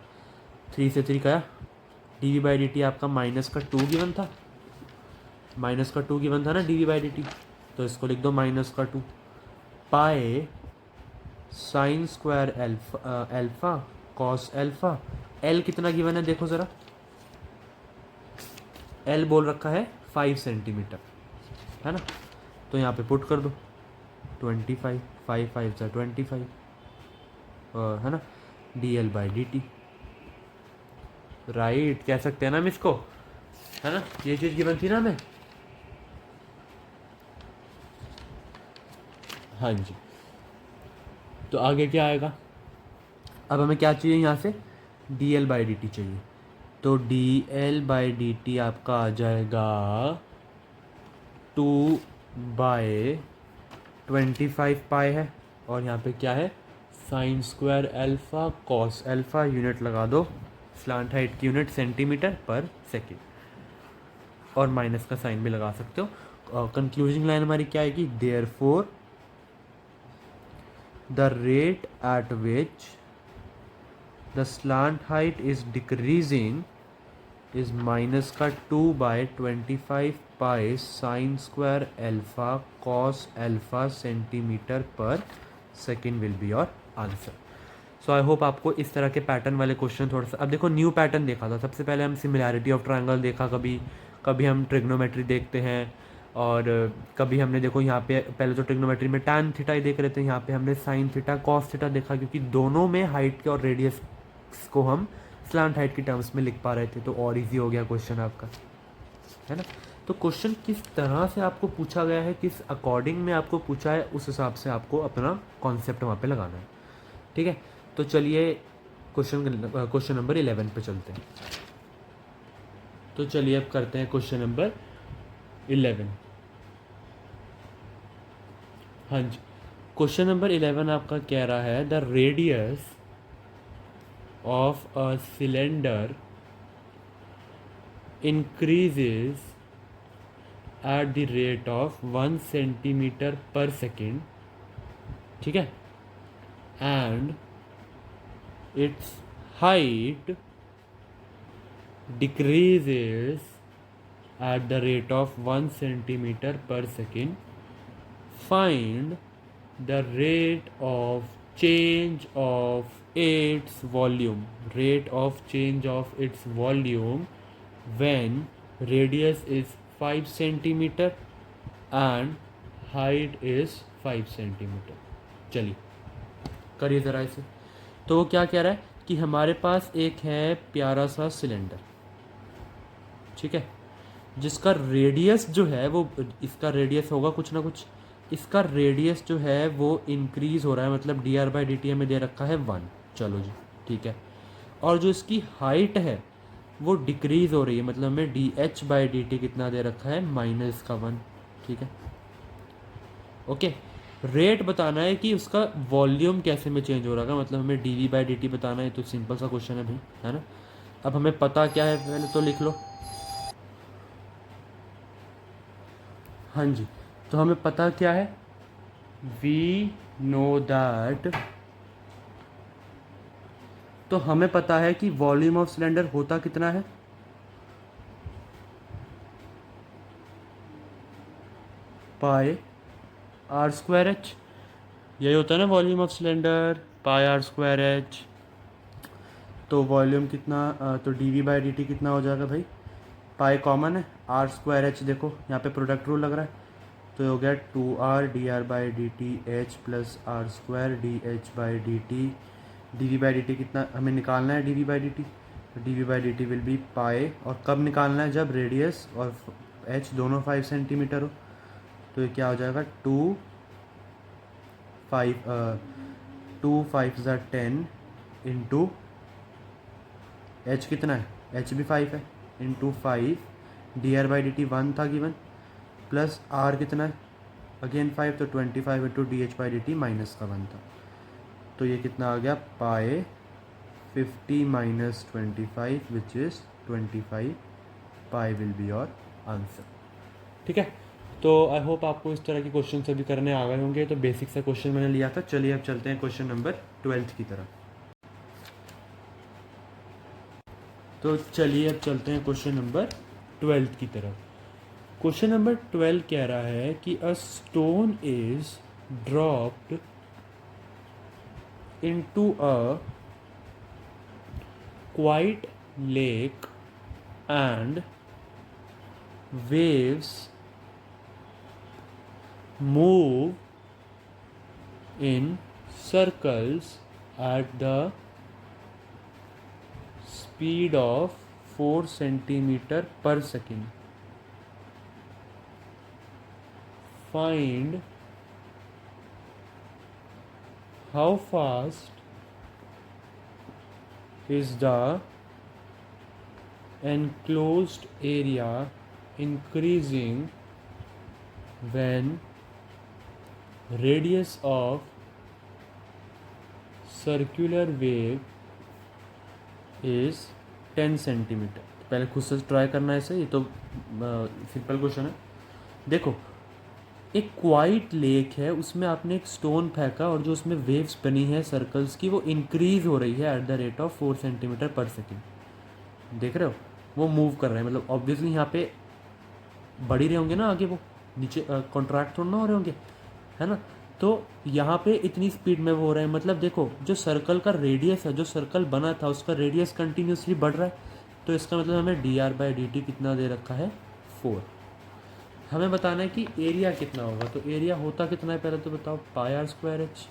3 से 3 गया, dv/dt आपका -2 गिवन था, -2 गिवन था ना dv/dt, तो इसको लिख दो -2 पाए sine square alpha cos alpha. L कितना गिवन है देखो ज़रा, एल बोल रखा है 5 सेंटीमीटर, है ना, तो यहाँ पे पुट कर दो 25, 5 5 सा 25, है ना, dl/dt, राइट कह सकते हैं ना हम इसको, है ना, ये चीज़ गिवन थी ना हमें। हाँ जी, तो आगे क्या आएगा, अब हमें क्या चाहिए यहाँ से, dl/dt चाहिए, तो dl/dt आपका आ जाएगा 2/25 पाई है, और यहाँ पे क्या है, sine square alpha cos alpha, unit लगा दो स्लांट हाइट की यूनिट सेंटीमीटर पर सेकेंड, और माइनस का साइन भी लगा सकते हो। कंक्लूजिंग लाइन हमारी क्या आएगी, therefore the rate at which the slant height is decreasing is -2/25 pi sine square alpha cos alpha centimetre per second will be your answer. So I hope आपको इस तरह के पैटर्न वाले क्वेश्चन थोड़ा सा, अब देखो न्यू पैटर्न देखा था, सबसे पहले हम सिमिलैरिटी ऑफ ट्रायंगल देखा, कभी कभी हम ट्रिग्नोमेट्री देखते हैं, और कभी हमने देखो यहाँ पे पहले तो ट्रिग्नोमेट्री में टैन थीटा ही देख रहे थे, यहाँ पे हमने साइन थीटा कॉस थीटा देखा, क्योंकि दोनों में हाइट के और रेडियस को हम स्लांट हाइट की टर्म्स में लिख पा रहे थे, तो और इजी हो गया क्वेश्चन आपका, है ना। तो क्वेश्चन किस तरह से आपको पूछा गया है, किस अकॉर्डिंग में आपको पूछा है, उस हिसाब से आपको अपना कॉन्सेप्ट वहाँ पे लगाना है, ठीक है। तो चलिए क्वेश्चन नंबर 11 पे चलते हैं। तो चलिए अब करते हैं क्वेश्चन नंबर 11। हाँ जी, क्वेश्चन नंबर 11 आपका कह रहा है the radius of a cylinder increases at the rate of 1 centimetre per second, ठीक है, and it's height decreases at the rate of 1 centimeter per second. Find the rate of change of its volume. Rate of change of its volume when radius is 5 centimeter and height is 5 centimeter. चलिए करिए ज़रा इसे। तो वो क्या कह रहा है कि हमारे पास एक है प्यारा सा सिलेंडर, ठीक है, जिसका रेडियस जो है वो, इसका रेडियस होगा कुछ ना कुछ, इसका रेडियस जो है वो इंक्रीज़ हो रहा है, मतलब D R by D T हमें दे रखा है 1, चलो जी ठीक है, और जो इसकी हाइट है वो डिक्रीज़ हो रही है, मतलब हमें D H by D T कितना दे रखा है -1, ठीक है, ओके। रेट बताना है कि उसका वॉल्यूम कैसे में चेंज हो रहा है, मतलब हमें D we by D t बताना है, तो सिंपल सा क्वेश्चन है भाई, है ना। अब हमें पता क्या है पहले तो लिख लो। हाँ जी, तो हमें पता क्या है, वी नो दैट, तो हमें पता है कि वॉल्यूम ऑफ सिलेंडर होता कितना है, पाई आर स्क्वायर एच, यही होता है ना volume of cylinder, pi are square h. तो वॉल्यूम कितना, तो d we by D T कितना हो जाएगा भाई, पाई कॉमन है, आर स्क्वायर एच देखो यहाँ पे प्रोडक्ट रूल लग रहा है, तो ये हो गया 2r d are by D t h plus r square D H by D T, D we by D T कितना हमें निकालना है, D we by D T, D we by D t will be pi, और कब निकालना है, जब radius और एच दोनों 5 सेंटीमीटर हो, तो ये क्या हो जाएगा 2 5 ज़ा 10 इंटू एच कितना है, एच भी 5 है, into 5 D R by D T 1 था गिवन, प्लस आर कितना है अगेन 5, तो 25 into D H by D T -1 था, तो ये कितना आ गया पाए 50 minus 25 which is 25, pi will be your answer, ठीक है। तो आई होप आपको इस तरह के क्वेश्चन सभी करने आ गए होंगे, तो बेसिक सा क्वेश्चन मैंने लिया था। चलिए अब चलते हैं क्वेश्चन नंबर 12 की तरफ। तो चलिए अब चलते हैं क्वेश्चन नंबर 12 की तरफ। क्वेश्चन नंबर 12 कह रहा है कि a stone is dropped into a quite lake and waves move in circles at the speed of 4 centimeter per second. Find how fast is the enclosed area increasing when radius of circular wave is 10 centimetre. पहले खुद से try करना है इसे, ये तो simple question है। देखो एक क्वाइट लेक है, उसमें आपने एक स्टोन फेंका और जो उसमें वेव्स बनी है सर्कल्स की वो इंक्रीज हो रही है at the rate of 4 centimetre per second. देख रहे हो वो मूव कर रहे हैं, मतलब ऑब्वियसली यहाँ पे बढ़ ही रहे होंगे ना आगे, वो नीचे कॉन्ट्रैक्ट थोड़ा ना हो रहे होंगे, है ना। तो यहाँ पे इतनी स्पीड में वो हो रहे हैं, मतलब देखो जो सर्कल का रेडियस है, जो सर्कल बना था उसका रेडियस कंटिन्यूसली बढ़ रहा है, तो इसका मतलब हमें D are by D T कितना दे रखा है 4। हमें बताना है कि एरिया कितना होगा, तो एरिया होता कितना है पहले तो बताओ, pi are square H,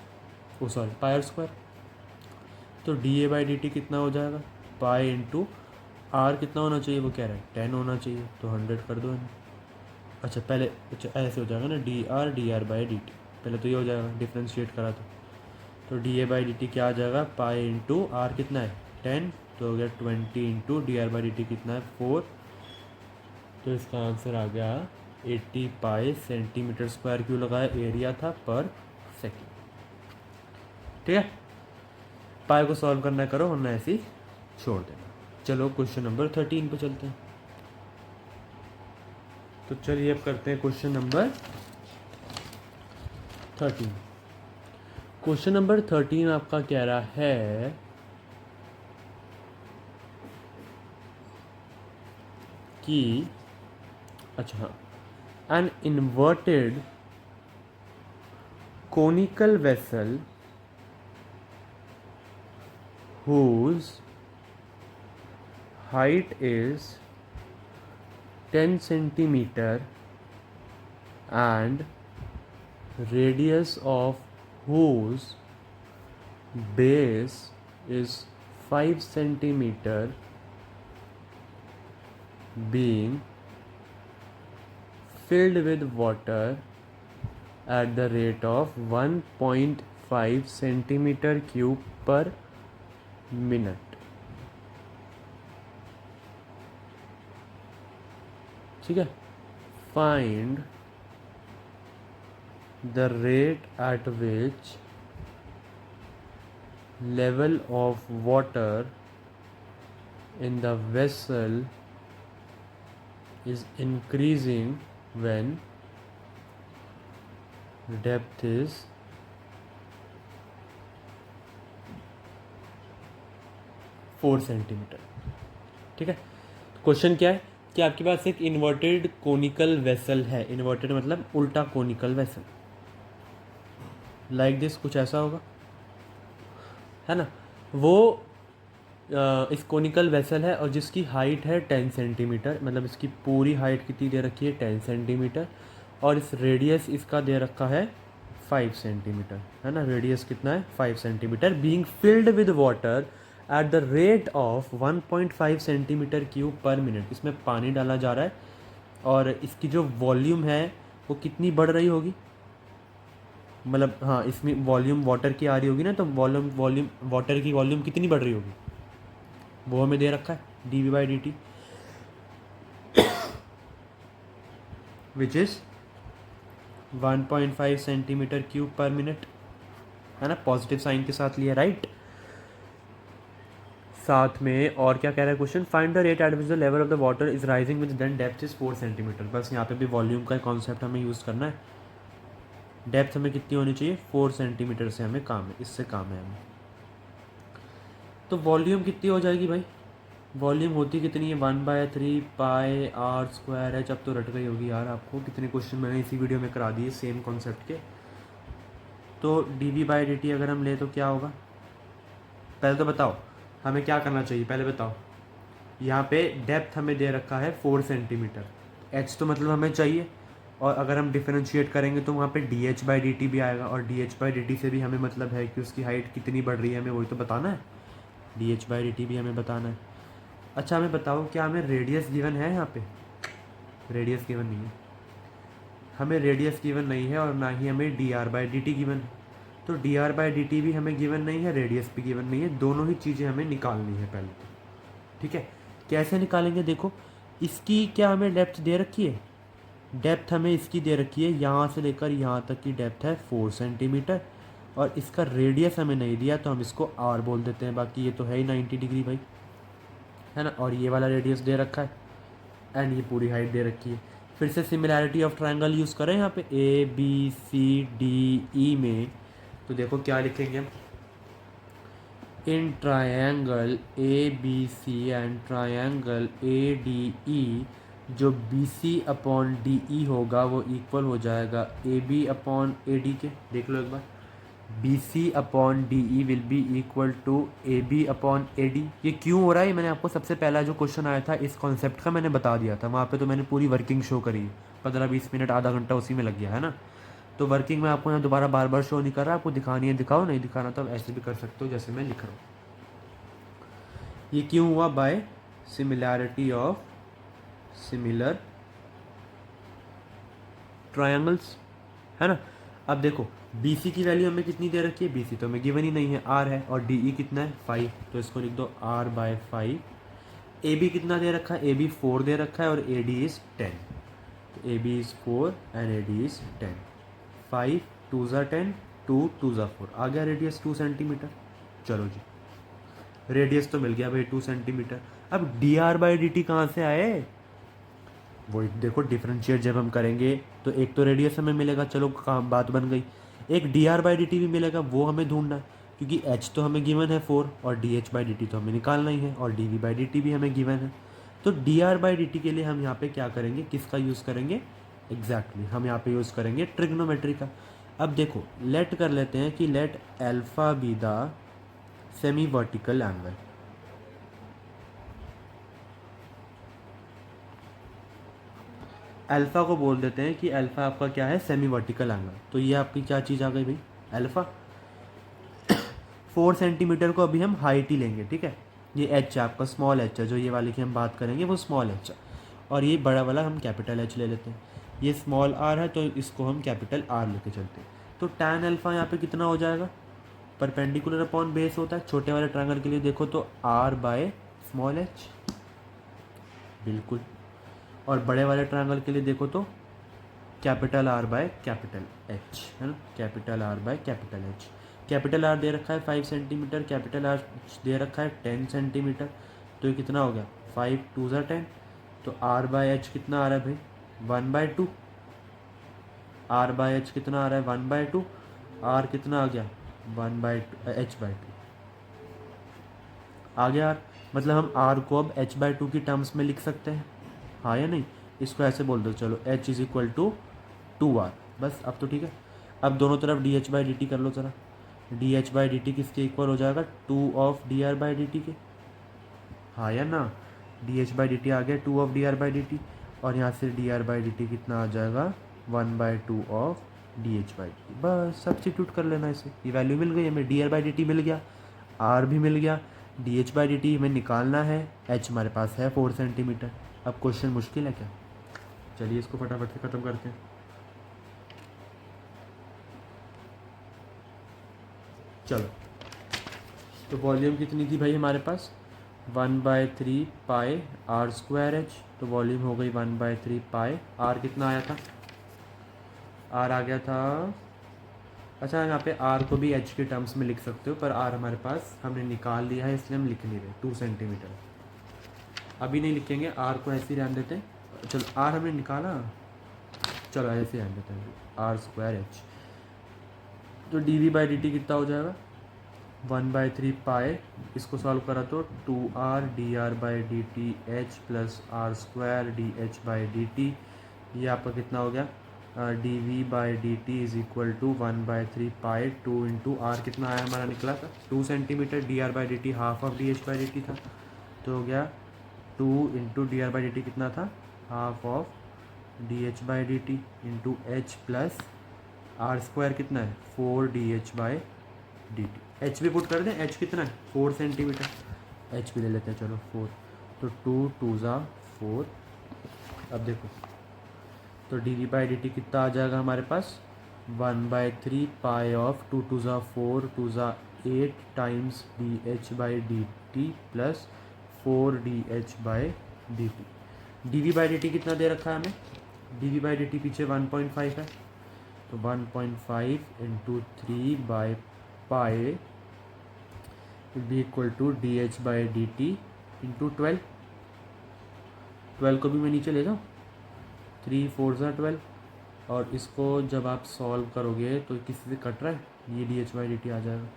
oh sorry pi are square, तो D A by D T कितना हो जाएगा, पाई इंटू आर कितना होना चाहिए, वो कह रहा है 10 होना चाहिए, तो 100 कर दो इन्हें। अच्छा पहले, अच्छा ऐसे हो जाएगा ना, D are by D T, पहले तो ये हो जाएगा डिफ्रेंशिएट करा तो D A by D T क्या आ जाएगा, पाई इंटू आर कितना है 10, तो हो गया 20 into D R by D T कितना है 4, तो इसका आंसर आ गया 80 पाई सेंटीमीटर स्क्वायर क्यों लगाया, एरिया था पर सेकेंड। ठीक है, पाई को सॉल्व करना करो, वरना ऐसे ही छोड़ देना। चलो क्वेश्चन नंबर 13 पे चलते हैं। तो चलिए अब करते हैं क्वेश्चन नंबर 13। क्वेश्चन नंबर 13 आपका कह रहा है कि अच्छा हाँ, an inverted conical vessel whose height is 10 centimeter and radius of whose base is 5 centimeter being filled with water at the rate of 1.5 centimeter cube per minute। ठीक है, find the rate at which level of water in the vessel is increasing when depth is 4 centimetre. ठीक है, question क्या है कि आपके पास एक inverted conical vessel है। इन्वर्टेड मतलब उल्टा कोनिकल वेसल, लाइक दिस, कुछ ऐसा होगा, है ना। वो इस कोनिकल वेसल है और जिसकी हाइट है 10 सेंटीमीटर, मतलब इसकी पूरी हाइट कितनी दे रखी है, 10 सेंटीमीटर, और इस रेडियस इसका दे रखा है 5 सेंटीमीटर, है ना। रेडियस कितना है, 5 centimetre, being filled with water at the rate of 1.5 centimetre cube per minute. इसमें पानी डाला जा रहा है और इसकी जो वॉल्यूम है वो कितनी बढ़ रही होगी, मतलब हाँ, इसमें वॉल्यूम वाटर की आ रही होगी ना, तो वॉल्यूम वाटर की वॉल्यूम कितनी बढ़ रही होगी वो हमें दे रखा है, dV/dt which is 1.5 centimetre cube per minute, है ना। पॉजिटिव साइन के साथ लिया, राइट। साथ में और क्या कह रहा है question, find the rate at which the level of the water is rising with then depth is 4 centimetre. बस यहाँ पे भी वॉल्यूम का कॉन्सेप्ट हमें यूज़ करना है। डेप्थ हमें कितनी होनी चाहिए, 4 सेंटीमीटर से हमें काम है, इससे काम है हमें। तो वॉल्यूम कितनी हो जाएगी भाई, वॉल्यूम होती कितनी है, 1/3 पाई आर स्क्वायर है। जब तो रट गई होगी यार आपको, कितने क्वेश्चन मैंने इसी वीडियो में करा दिए सेम कॉन्सेप्ट के। तो dV/dt अगर हम ले तो क्या होगा, पहले तो बताओ हमें क्या करना चाहिए, पहले बताओ। यहाँ पे डेप्थ हमें दे रखा है 4 सेंटीमीटर, h तो मतलब हमें चाहिए, और अगर हम डिफरेंशिएट करेंगे तो वहाँ पे dH/dt भी आएगा, और dH/dt से भी हमें मतलब है कि उसकी हाइट कितनी बढ़ रही है, हमें वही तो बताना है, dH/dt भी हमें बताना है। अच्छा हमें बताओ, क्या हमें रेडियस गिवन है, यहाँ पे रेडियस गिवन नहीं है, हमें रेडियस गिवन नहीं है, और ना ही हमें dr/dt गिवन है। तो dr/dt भी हमें गिवन नहीं है, रेडियस भी गिवन नहीं है, दोनों ही चीज़ें हमें निकालनी है पहले तो। ठीक है, कैसे निकालेंगे, देखो इसकी क्या हमें डेप्थ दे रखी है, डेप्थ हमें इसकी दे रखी है, यहाँ से लेकर यहाँ तक की डेप्थ है 4 सेंटीमीटर, और इसका रेडियस हमें नहीं दिया तो हम इसको r बोल देते हैं, बाकी ये तो है ही 90 डिग्री भाई, है ना। और ये वाला रेडियस दे रखा है एंड ये पूरी हाइट दे रखी है। फिर से सिमिलैरिटी ऑफ ट्रायंगल यूज़ करें यहाँ पे ABCDE में, तो देखो क्या लिखेंगे हम, in triangle ABC and triangle ADE जो BC/DE होगा वो इक्वल हो जाएगा AB/AD के। देख लो एक बार, BC/DE will be equal to AB/AD। ये क्यों हो रहा है, मैंने आपको सबसे पहला जो क्वेश्चन आया था इस कॉन्सेप्ट का मैंने बता दिया था, वहाँ पे तो मैंने पूरी वर्किंग शो करी है, 15-20 मिनट आधा घंटा उसी में लग गया, है ना। तो वर्किंग में आपको यहाँ दोबारा बार बार शो नहीं कर रहा, आपको दिखानी है दिखाओ, नहीं दिखाना तो ऐसे भी कर सकते हो जैसे मैं लिख रहा हूँ। ये क्यों हुआ, by similarity of similar triangles, है ना। अब देखो BC की वैल्यू हमें कितनी दे रखी है, BC तो हमें गिवन ही नहीं है, R है, और DE कितना है 5, तो इसको लिख दो R/5। AB कितना दे रखा है, AB 4 दे रखा है, और AD इज़ 10। तो A B is 4 and A D is 10। 5 2 ज़ा 10, 2 2 ज़ा 4, आ गया रेडियस 2 सेंटीमीटर। चलो जी, रेडियस तो मिल गया भाई 2 सेंटीमीटर। अब D R by D T कहाँ से आए? वो देखो, डिफरेंशिएट जब हम करेंगे तो एक तो रेडियस हमें मिलेगा, चलो काम बात बन गई। एक D R by D t भी मिलेगा, वो हमें ढूंढना है, क्योंकि एच तो हमें गिवन है 4 और D H by D T तो हमें निकालना ही है, और D we by D t भी हमें गिवन है। तो D R by D T के लिए हम यहाँ पे क्या करेंगे, किसका यूज़ करेंगे? एग्जैक्टली हम यहाँ पे यूज़ करेंगे ट्रिग्नोमेट्री का। अब देखो, लेट कर लेते हैं कि late alpha be the semi vertical angle. Alpha को बोल देते हैं कि अल्फ़ा आपका क्या है? Semi vertical angle. तो ये आपकी क्या चीज़ आ गई भाई? अल्फ़ा। 4 सेंटीमीटर को अभी हम हाइट ही लेंगे, ठीक है। ये एच है आपका, स्मॉल एच है, जो ये वाली की हम बात करेंगे वो स्मॉल एच है, और ये बड़ा वाला हम कैपिटल एच ले लेते हैं। ये स्मॉल आर है तो इसको हम कैपिटल आर लेके चलते हैं। तो टैन अल्फ़ा यहाँ पे कितना हो जाएगा? परपेंडिकुलर अपॉन बेस होता है छोटे वाले ट्रायंगल के लिए, देखो तो आर बाय स्मॉल एच, बिल्कुल। और बड़े वाले ट्रायंगल के लिए देखो तो capital R by capital H, है ना, capital R by capital H. Capital R दे रखा है 5 सेंटीमीटर, कैपिटल आर दे रखा है 10 सेंटीमीटर। तो ये कितना हो गया? 5 2 ज़ा 10। तो आर बाय एच कितना आ रहा है भाई? 1/2। आर बाय एच कितना आ रहा है? 1/2। आर कितना आ गया? 1/2 h/2 आ गया आर। मतलब हम आर को अब h/2 की टर्म्स में लिख सकते हैं, हाँ या नहीं? इसको ऐसे बोल दो, चलो h is equal to 2r, बस। अब तो ठीक है। अब दोनों तरफ D H by D T कर लो ज़रा। D H by D T किसके इक्वल हो जाएगा? 2 of D are by D T के, हाँ या ना? D H by D T आ गया 2 of D are by D T, और यहाँ से D are by D T कितना आ जाएगा? 1/2 of D H by D T. बस सब्स्टिट्यूट कर लेना इसे, ये वैल्यू मिल गई हमें। D are by D T मिल गया, आर भी मिल गया, D H by D T हमें निकालना है, एच हमारे पास है 4 सेंटीमीटर। अब क्वेश्चन मुश्किल है क्या? चलिए इसको फटाफट से ख़त्म करते हैं। चलो, तो वॉल्यूम कितनी थी भाई हमारे पास? 1/3 पाई आर स्क्वायर एच। तो वॉल्यूम हो गई 1/3 पाई। आर कितना आया था? आर आ गया था, अच्छा यहाँ पे आर को भी एच के टर्म्स में लिख सकते हो, पर आर हमारे पास हमने निकाल लिया है इसलिए हम लिख नहीं रहे। 2 सेंटीमीटर अभी नहीं लिखेंगे, आर को ऐसे ही रहने देते हैं। चलो आर हमने निकाला, चलो ऐसे ही रहने देते हैं, आर स्क्वायर एच। तो d we by D T कितना हो जाएगा? 1/3 पाए, इसको सॉल्व करा तो 2r d are by D t h plus r square D H by D T. ये आपका कितना हो गया? D we by D T is equal to 1/3 pi 2 into are कितना आया हमारा निकला था? 2 centimetre. D are by D t half of D H by D t था, तो हो गया 2 into D R by D T कितना था? Half of D H by D T into h plus r square कितना है? 4 D H by D t. H भी put कर दें, एच कितना है? 4 सेंटीमीटर। एच भी ले लेते हैं, चलो 4। तो 2 2 ज़ा 4। अब देखो, तो d we by D T कितना आ जाएगा हमारे पास? 1/3 पाई ऑफ 2 2 ज़ा 4 2 ज़ा 8 times D H by D T plus 4 D H by D T. D we by D T कितना दे रखा है हमें? D we by D T पीछे 1.5 है, तो 1.5 into 3 by pi B equal to D H by D T into 12। 12 को भी मैं नीचे ले जाऊँ, 3 4 ज़ा 12, और इसको जब आप सॉल्व करोगे तो किसी से कट रहा है, ये D H by D T आ जाएगा।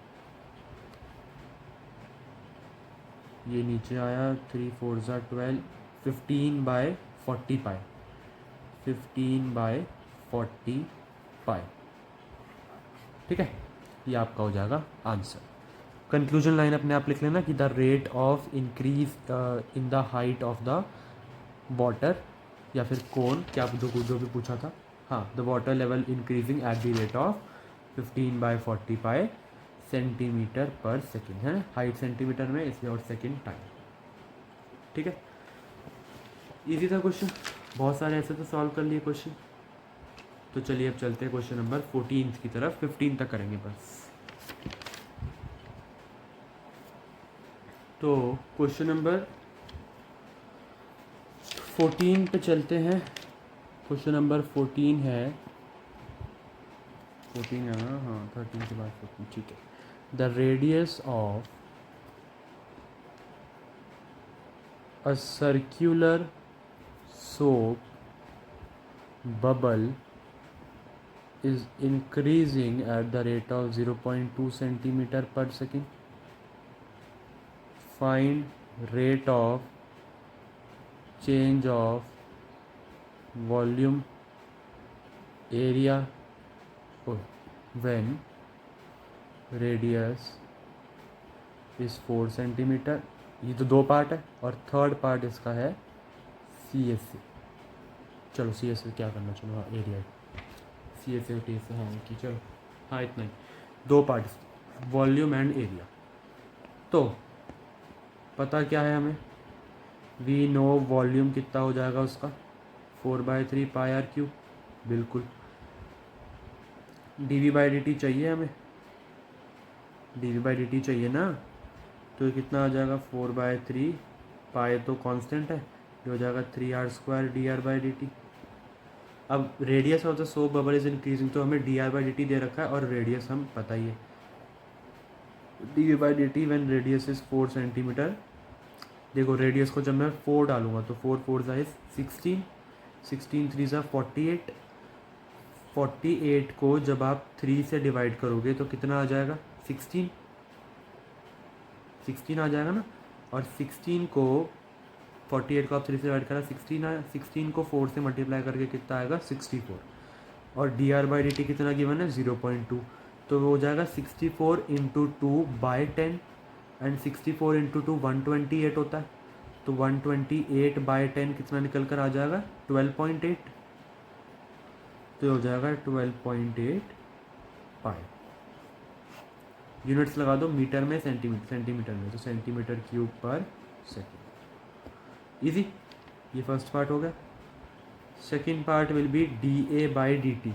ये नीचे आया 3 4 ज़ा 12, 15/40 पाई, 15/40 पाई, ठीक है। ये आपका हो जाएगा आंसर। कंक्लूजन लाइन अपने आप लिख लेना कि the rate of increase in the height of the water, या फिर कौन क्या जो भी पूछा था, हाँ, the water level increasing at the rate of 15/40 pi centimetre per second, है ना, हाइट सेंटीमीटर में इसलिए, और सेकेंड टाइम, ठीक है। इजी था क्वेश्चन, बहुत सारे ऐसे तो सॉल्व कर लिए क्वेश्चन। तो चलिए अब चलते हैं क्वेश्चन नंबर 14 की तरफ, 15 तक करेंगे बस। तो क्वेश्चन नंबर 14 पे चलते हैं। क्वेश्चन नंबर 14 है, 14 है ना, हाँ 13 के बाद 14, ठीक है। The radius of a circular soap bubble is increasing at the rate of 0.2 centimeter per second. Find rate of change of volume area when radius is 4 centimeter. ये तो दो पार्ट है और थर्ड पार्ट इसका है सी एस से। चलो C S से क्या करना, चलो हाँ एरिया सी एस टी से, हाँ कि चलो हाँ इतना ही, दो पार्ट वॉल्यूम एंड एरिया। तो पता क्या है हमें, वी नो वॉल्यूम कितना हो जाएगा उसका 4/3 पाई आर क्यूब, बिल्कुल। D we by D T चाहिए हमें, D we by D T चाहिए ना, तो ये कितना आ जाएगा 4/3 पाई तो कांस्टेंट है, ये हो जाएगा 3r² D are by D T. अब radius of the soap bubble is increasing, तो हमें D are by D T दे रखा है और रेडियस हम पता ही है, D we by D T when radius is 4 centimetre. देखो रेडियस को जब मैं 4 डालूंगा तो 4 4 इज 16, 16 3 ज़ा 48, 48 को जब आप 3 से डिवाइड करोगे तो कितना आ जाएगा 16, 16 आ जाएगा ना। और 16 को 48 को आप 3 से डिवाइड करा 16 आया, 16 को 4 से मल्टीप्लाई करके कितना आएगा 64। और D R by D T कितना गिवन है 0.2, तो वो हो जाएगा 64 इंटू 2/10 एंड 64 इंटू 2 128 होता है, तो 128/10 कितना निकल कर आ जाएगा 12.8, तो ये हो जाएगा 12.8 पाई। यूनिट्स लगा दो मीटर में, सेंटीमीटर, सेंटीमीटर में, तो centimetre cube per second. Easy, ये फर्स्ट पार्ट हो गया। Second part will be D A by D T.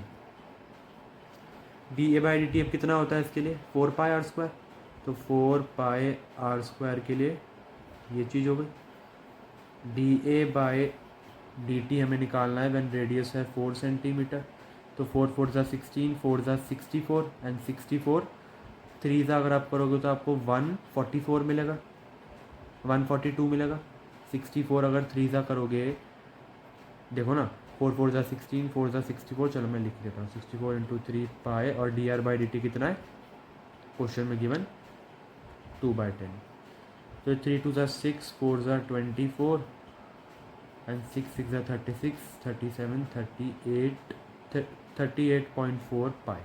D A by D T अब कितना होता है इसके लिए 4 पाई आर स्क्वायर, तो 4 पाई आर स्क्वायर के लिए ये चीज़ हो गई। D A by D T हमें निकालना है व्हेन रेडियस है 4 सेंटीमीटर, तो 4 4 ज़ा 16, 4 ज़ा 64 एंड 64 3 ज़ा अगर आप करोगे तो आपको 144 मिलेगा, 142 मिलेगा। 64 अगर 3 ज़ा करोगे, देखो ना 4 4 ज़ा 16, 4 ज़ा 64, चलो मैं लिख देता हूँ 64 इंटू 3 पाई, और D R by D T कितना है क्वेश्चन में गिवन 2/10, तो 3 2 ज़ा 6, 4 ज़ा 24 एंड 6 6 ज़ा 36, 37 38 38.4 पाई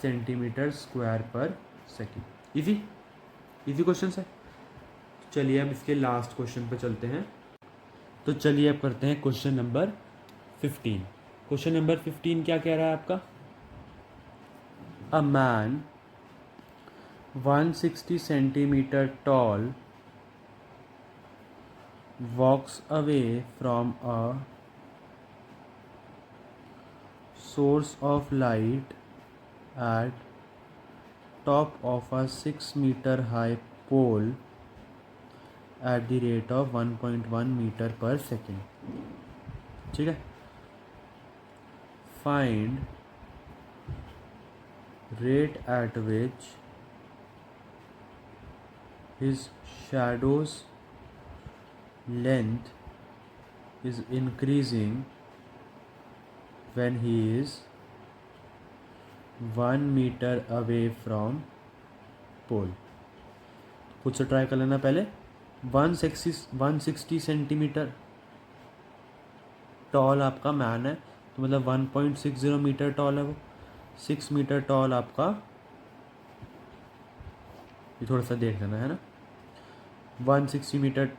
centimetre square per second. Easy, easy question है। चलिए अब इसके लास्ट क्वेश्चन पे चलते हैं। तो चलिए अब करते हैं क्वेश्चन नंबर 15। क्वेश्चन नंबर 15 क्या कह रहा है आपका, a man 160 centimetre toll walks away from a source of light at top of a 6 meter high pole at the rate of 1.1 meter per second। ठीक है, find rate at which his shadow's length is increasing when he is 1 meter away from pole। खुद से try कर लेना पहले। 160 centimetre toll आपका man है, तो मतलब 1.60 मीटर टॉल है वो। 6 मीटर टॉल आपका, ये थोड़ा सा देख लेना है ना, 160 मीटर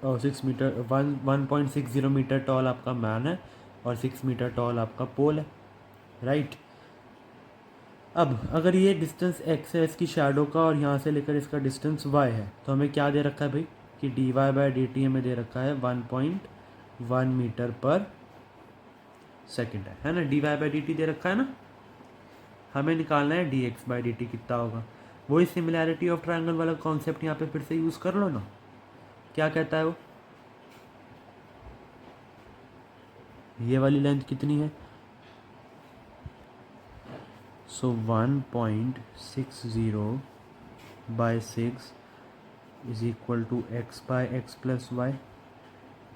और 6 मीटर 1.60 मीटर टॉल आपका मैन है और 6 मीटर टॉल आपका पोल है, राइट। अब अगर ये डिस्टेंस x है इसकी शैडो का और यहाँ से लेकर इसका डिस्टेंस y है, तो हमें क्या दे रखा है भाई कि D Y by D T हमें दे रखा है 1.1 मीटर पर सेकेंड है ना, D Y by D T दे रखा है ना। हमें निकालना है D X by D T कितना होगा। वही सिमिलैरिटी ऑफ ट्रायंगल वाला कॉन्सेप्ट यहाँ पे फिर से यूज़ कर लो ना। क्या कहता है वो, ये वाली लेंथ कितनी है? So 1.60 by 6 is equal to X by X plus Y.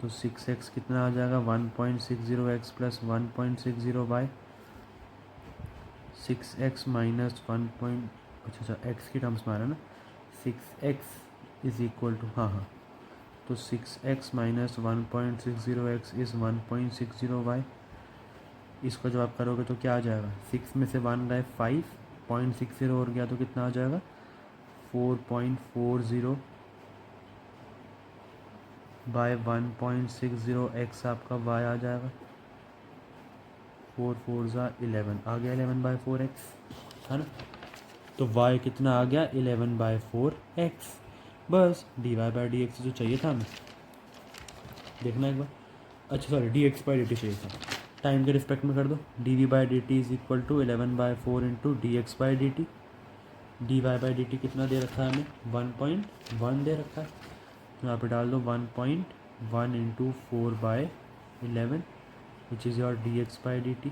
तो 6x कितना आ जाएगा? 1.60x प्लस 1.60y। 6x माइनस 1 पॉइंट, अच्छा x की टर्म्स में आ रहा है ना। 6x इज इक्वल टू, हाँ, तो 6x minus 1.60x is 1.60y। इसका जब आप करोगे तो क्या आ जाएगा? 6 में से 1 गए 5, 0.60 और गया तो कितना आ जाएगा? 4.40 बाय 1.60x आपका y आ जाएगा। 4 4 ज़ा 11 आ गया, 11/4x, है ना। तो y कितना आ गया? 11/4x। बस dy/dx जो चाहिए था हमें, देखना एक बार। अच्छा सॉरी, dx/dt चाहिए था, टाइम के रिस्पेक्ट में कर दो। dv/dt is equal to 11/4 into dx/dt। dy/dt कितना दे रखा है हमें? 1.1 दे रखा है, तो यहाँ पे डाल दो 1.1 into 4/11 which is your dx/dt।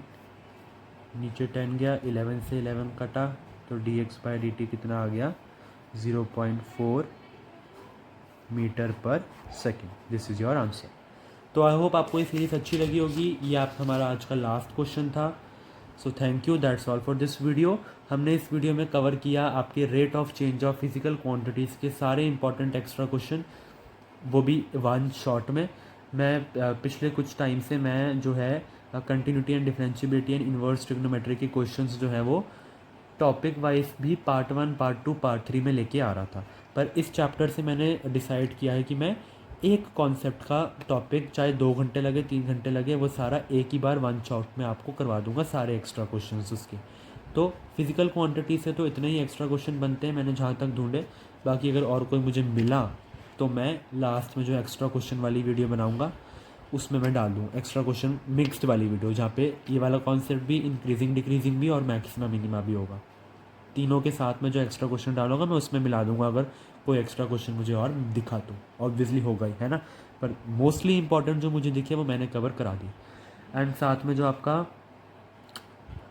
नीचे 10 गया, 11 से 11 कटा, तो dx/dt कितना आ गया? 0.4 मीटर पर second. This is your answer. तो आई होप आपको ये सीरीज़ अच्छी लगी होगी। ये आप हमारा आज का लास्ट क्वेश्चन था। So thank you, that's all for this video. हमने इस वीडियो में कवर किया आपके rate of change of physical quantities के सारे इंपॉर्टेंट एक्स्ट्रा क्वेश्चन, वो भी वन शॉट में। मैं पिछले कुछ टाइम से मैं जो है continuity and differentiability and inverse trigonometry के क्वेश्चंस जो है वो टॉपिक वाइज भी पार्ट 1, पार्ट 2, पार्ट 3 में लेके आ रहा था। पर इस चैप्टर से मैंने डिसाइड किया है कि मैं एक कॉन्सेप्ट का टॉपिक, चाहे 2 घंटे लगे 3 घंटे लगे, वो सारा एक ही बार वन शॉट में आपको करवा दूंगा, सारे एक्स्ट्रा क्वेश्चंस उसके। तो फिजिकल क्वांटिटी से तो इतने ही एक्स्ट्रा क्वेश्चन बनते हैं मैंने जहाँ तक ढूंढे। बाकी अगर और कोई मुझे मिला तो मैं लास्ट में जो एक्स्ट्रा क्वेश्चन वाली वीडियो बनाऊंगा उसमें मैं डाल दूँ एक्स्ट्रा क्वेश्चन मिक्स्ड वाली वीडियो, जहाँ पे ये वाला कॉन्सेप्ट भी इंक्रीजिंग डिक्रीजिंग भी और मैक्सिमम मिनिमा भी होगा। तीनों के साथ में जो एक्स्ट्रा क्वेश्चन डालूंगा मैं उसमें मिला दूंगा, अगर कोई एक्स्ट्रा क्वेश्चन मुझे और दिखा तो ऑब्वियसली होगा ही, है ना। पर मोस्टली इंपॉर्टेंट जो मुझे दिखे वो मैंने कवर करा दी। एंड साथ में जो आपका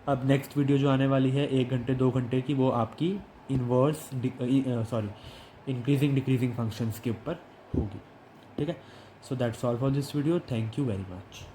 अब नेक्स्ट वीडियो जो आने वाली है 1 घंटे 2 घंटे की, वो आपकी इन्वर्स इंक्रीजिंग डिक्रीजिंग फंक्शंस के ऊपर होगी। ठीक है, so that's all for this video. Thank you very much.